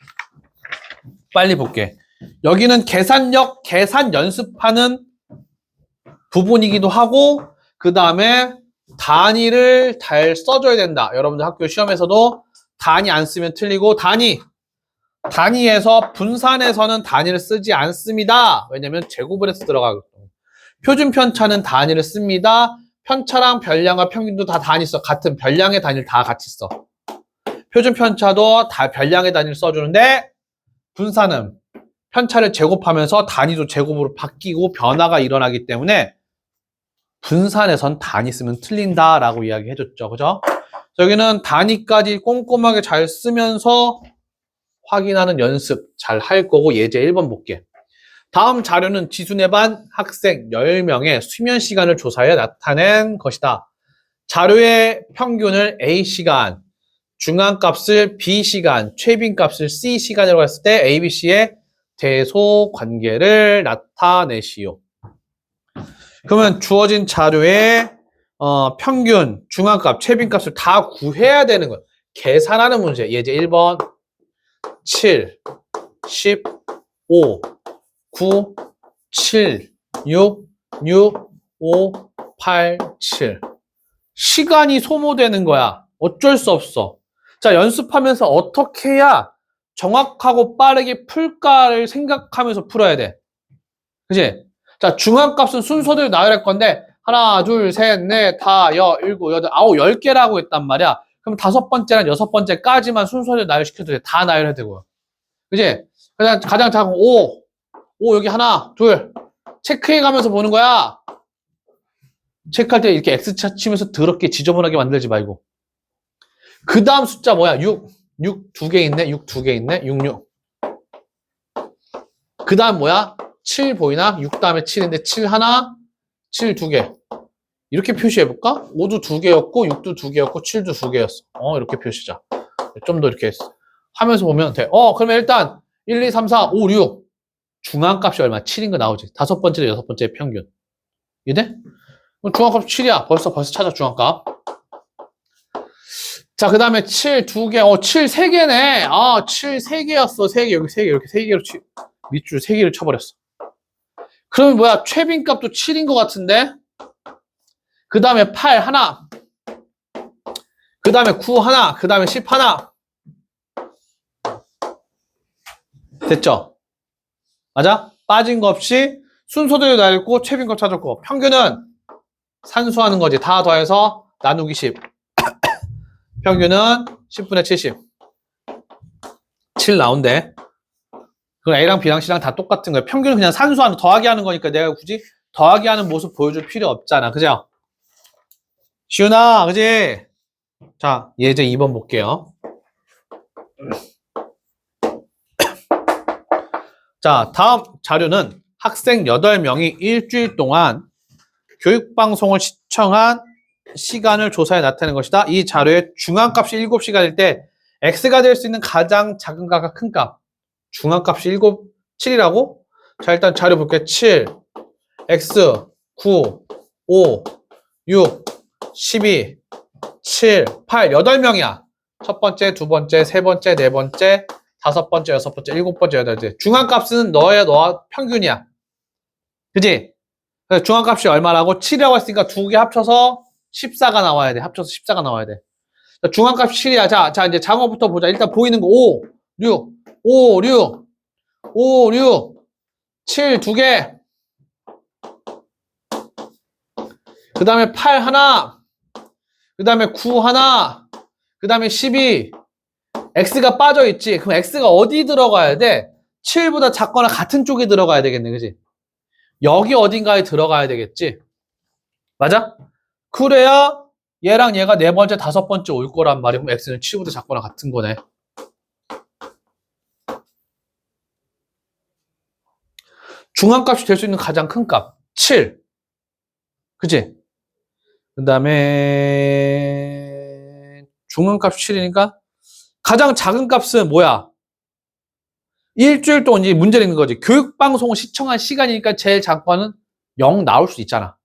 빨리 볼게. 여기는 계산력, 계산 연습하는 부분이기도 하고, 그 다음에 단위를 잘 써줘야 된다. 여러분들 학교 시험에서도 단위 안 쓰면 틀리고, 단위에서 분산에서는 단위를 쓰지 않습니다. 왜냐면 제곱을 해서 들어가거든. 표준 편차는 단위를 씁니다. 편차랑 별량과 평균도 다 단위 써. 같은 별량의 단위를 다 같이 써. 표준 편차도 다 별량의 단위를 써주는데 분산은 편차를 제곱하면서 단위도 제곱으로 바뀌고 변화가 일어나기 때문에 분산에선 단위 쓰면 틀린다라고 이야기해줬죠. 그죠? 여기는 단위까지 꼼꼼하게 잘 쓰면서 확인하는 연습 잘 할 거고 예제 1번 볼게. 다음 자료는 지수내반 학생 10명의 수면 시간을 조사해 나타낸 것이다. 자료의 평균을 A시간, 중앙값을 B시간, 최빈값을 C시간이라고 했을 때 A, B, C의 대소 관계를 나타내시오. 그러면 주어진 자료의 평균, 중앙값, 최빈값을 다 구해야 되는 거예요. 계산하는 문제. 예제 1번 7, 10, 5, 9, 7, 6, 6, 5, 8, 7. 시간이 소모되는 거야. 어쩔 수 없어. 자, 연습하면서 어떻게 해야 정확하고 빠르게 풀까를 생각하면서 풀어야 돼. 그치? 자, 중앙값은 순서대로 나열할 건데 하나, 둘, 셋, 넷, 다, 일곱, 여덟, 아홉, 10개라고 했단 말이야. 그럼 5번째랑 6번째까지만 순서대로 나열시켜도 돼. 다 나열해야 되고요. 그치? 그냥 가장 작은 5, 여기 하나, 둘. 체크해가면서 보는 거야. 체크할 때 이렇게 X차 치면서 더럽게 지저분하게 만들지 말고. 그 다음 숫자 뭐야? 6. 6 2개 있네? 6 2개 있네? 6, 6. 그 다음 뭐야? 7 보이나? 6 다음에 7인데 7 하나, 7 2개. 이렇게 표시해볼까? 5도 2개였고, 6도 2개였고, 7도 2개였어. 이렇게 표시자. 좀 더 이렇게 하면서 보면 돼. 그러면 일단 1, 2, 3, 4, 5, 6. 중앙값이 얼마? 7인 거 나오지. 5번째, 6번째 평균. 이해돼? 중앙값 7이야. 벌써 찾아, 중앙값. 자, 그 다음에 7 2개. 7 3개네. 7 3개였어. 3개. 여기 3개. 이렇게 3개로 밑줄 3개를 쳐버렸어. 그러면 뭐야? 최빈값도 7인 것 같은데? 그 다음에 8 하나. 그 다음에 9 하나. 그 다음에 10 하나. 됐죠? 맞아? 빠진 거 없이 순서대로 나열고 최빈값 찾았고 평균은 산수하는 거지. 다 더해서 나누기 10. 평균은 10분의 70. 7 나온대. 그럼 A랑 B랑 C랑 다 똑같은 거야. 평균은 그냥 산수하는, 더하기 하는 거니까 내가 굳이 더하기 하는 모습 보여줄 필요 없잖아. 그죠? 시윤아, 그지? 자, 예제 2번 볼게요. 자, 다음 자료는 학생 8명이 일주일 동안 교육방송을 시청한 시간을 조사해 나타낸 것이다. 이 자료의 중앙값이 7시간일 때 X가 될 수 있는 가장 작은 값과 큰 값. 중앙값이 7이라고? 자, 일단 자료 볼게. 7, X, 9, 5, 6, 12, 7, 8, 8명이야. 첫 번째, 두 번째, 세 번째, 네 번째, 다섯 번째, 여섯 번째, 일곱 번째, 여덟 번째. 중앙값은 너와 평균이야. 그지? 그래서 중앙값이 얼마라고? 7이라고 했으니까 두 개 합쳐서 14가 나와야 돼. 합쳐서 14가 나와야 돼. 중앙값이 7이야. 자, 이제 장어부터 보자. 일단 보이는 거 5, 6, 5, 6, 5, 6, 7 두 개. 그 다음에 8 하나. 그 다음에 9 하나. 그 다음에 12. X가 빠져 있지. 그럼 X가 어디 들어가야 돼? 7보다 작거나 같은 쪽에 들어가야 되겠네. 그지? 여기 어딘가에 들어가야 되겠지. 맞아? 그래야 얘랑 얘가 네 번째, 다섯 번째 올 거란 말이야. 그럼 X는 7보다 작거나 같은 거네. 중앙값이 될 수 있는 가장 큰 값. 7. 그치? 그 다음에 중앙값 7이니까 가장 작은 값은 뭐야? 일주일 동안 이제 문제를 있는 거지. 교육방송을 시청한 시간이니까 제일 작은 거는 0 나올 수 있잖아.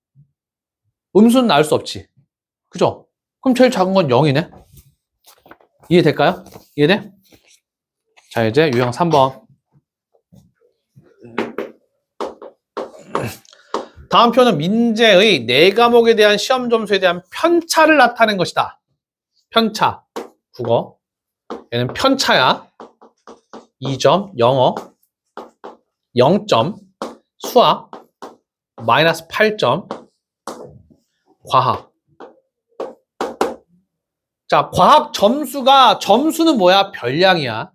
음수는 나올 수 없지. 그죠? 그럼 제일 작은 건 0이네. 이해될까요? 이해돼? 자, 이제 유형 3번. 다음 표는 민재의 4과목에 대한 시험 점수에 대한 편차를 나타낸 것이다. 편차. 국어. 얘는 편차야. 2점, 영어, 0점, 수학, 마이너스 8점, 과학. 자, 과학 점수는 뭐야? 별량이야.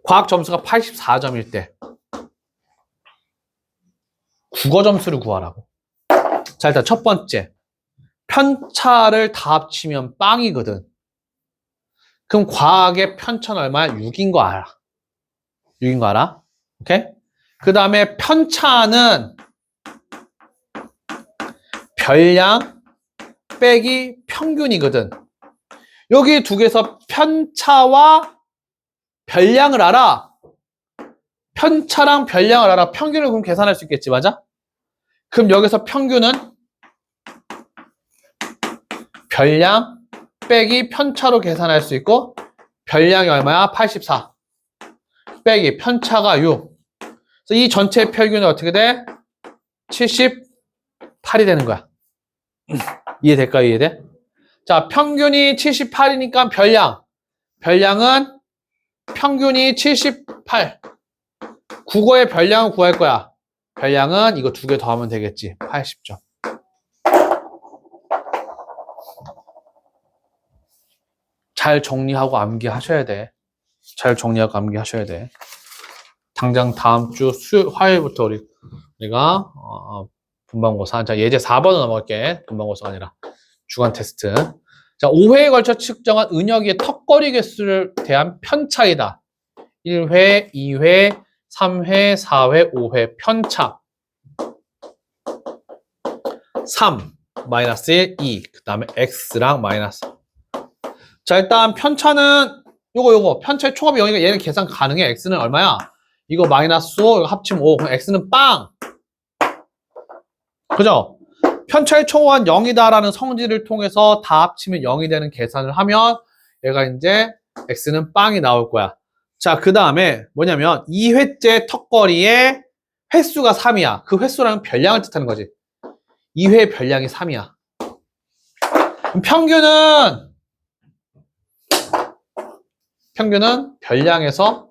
과학 점수가 84점일 때 국어 점수를 구하라고. 자, 일단 첫 번째. 편차를 다 합치면 빵이거든. 그럼 과학의 편차는 얼마야? 6인 거 알아. 6인 거 알아? 오케이? 그 다음에 편차는 별량 빼기 평균이거든. 여기 두 개에서 편차와 별량을 알아. 편차랑 별량을 알아. 평균을 그럼 계산할 수 있겠지, 맞아? 그럼 여기서 평균은 별량 빼기 편차로 계산할 수 있고, 별량이 얼마야? 84 빼기 편차가 6. 그래서 이 전체 평균이 어떻게 돼? 78이 되는 거야. 이해될까? 이해돼? 자, 평균이 78이니까 별량은 평균이 78. 국어의 별량을 구할 거야. 별량은 이거 두 개 더하면 되겠지. 80점. 잘 정리하고 암기하셔야 돼. 잘 정리하고 암기하셔야 돼. 당장 다음 주 화요일부터 우리가 분반고사. 자, 예제 4번으로 넘어갈게. 분반고사가 아니라 주간 테스트. 자, 5회에 걸쳐 측정한 은혁이의 턱걸이 개수를 대한 편차이다. 1회, 2회, 3회, 4회, 5회 편차. 3, 마이너스 1, 2. 그 다음에 x랑 마이너스. 자, 일단 편차는 요거 편차의 총합이 0이니까 얘는 계산 가능해. x는 얼마야? 이거 마이너스 5, 이거 합치면 5. 그럼 x는 빵. 그죠? 편차의 총합은 0이다라는 성질을 통해서 다 합치면 0이 되는 계산을 하면 얘가 이제 x는 빵이 나올 거야. 자, 그 다음에 뭐냐면 2회째 턱걸이의 횟수가 3이야. 그 횟수라는 별량을 뜻하는 거지. 2회 별량이 3이야. 그럼 평균은 별량에서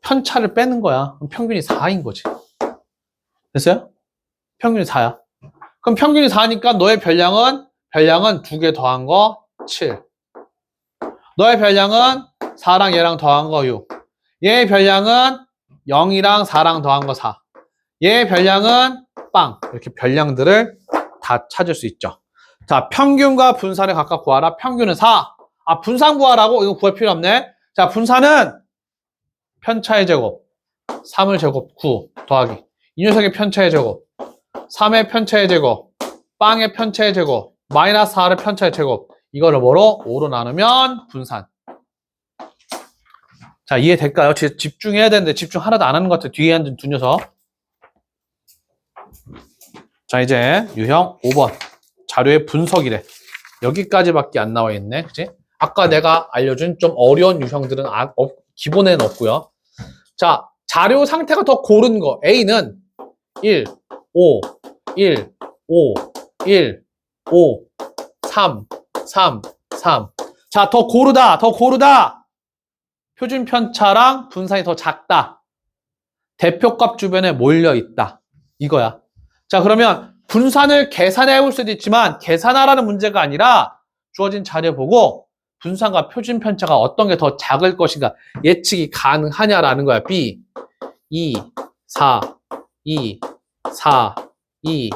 편차를 빼는 거야. 그럼 평균이 4인 거지. 됐어요? 평균이 4야. 그럼 평균이 4니까 너의 별량은 두 개 더한 거 7. 너의 별량은 4랑 얘랑 더한 거 6. 얘의 별량은 0이랑 4랑 더한 거 4. 얘의 별량은 빵. 이렇게 별량들을 다 찾을 수 있죠. 자, 평균과 분산을 각각 구하라. 평균은 4. 아, 분산 구하라고? 이거 구할 필요 없네. 자, 분산은 편차의 제곱 3을 제곱 9 더하기 이 녀석의 편차의 제곱 3의 편차의 제곱 빵의 편차의 제곱 마이너스 4를 편차의 제곱 이거를 뭐로? 5로 나누면 분산. 자, 이해될까요? 집중해야 되는데 집중 하나도 안 하는 것 같아요. 뒤에 앉은 두 녀석. 자, 이제 유형 5번 자료의 분석이래. 여기까지밖에 안 나와 있네. 그치? 아까 내가 알려준 좀 어려운 유형들은 기본에는 없고요. 자, 자료 상태가 더 고른 거. A는 1, 5, 1, 5, 1, 5, 3, 3, 3. 자, 더 고르다. 표준 편차랑 분산이 더 작다. 대표값 주변에 몰려 있다. 이거야. 자, 그러면 분산을 계산해 볼 수도 있지만 계산하라는 문제가 아니라 주어진 자료 보고 분산과 표준 편차가 어떤 게 더 작을 것인가 예측이 가능하냐라는 거야. B 2 4 2 4 2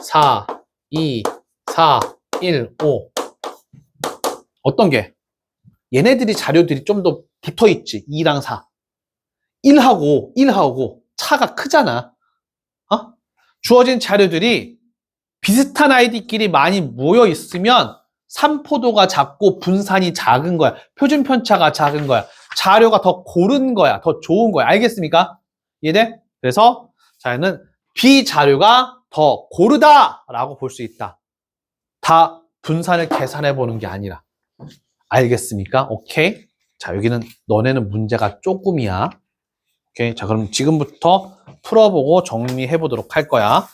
4 2 4 1 5 어떤 게? 얘네들이 자료들이 좀 더 붙어 있지. 2랑 4 1하고 차가 크잖아. 주어진 자료들이 비슷한 아이디끼리 많이 모여 있으면 산포도가 작고 분산이 작은 거야. 표준 편차가 작은 거야. 자료가 더 고른 거야. 더 좋은 거야. 알겠습니까? 이해돼? 그래서 자는 B 자료가 더 고르다라고 볼 수 있다. 다 분산을 계산해 보는 게 아니라. 알겠습니까? 오케이. 자, 여기는 너네는 문제가 조금이야. 오케이. 자, 그럼 지금부터 풀어보고 정리해 보도록 할 거야.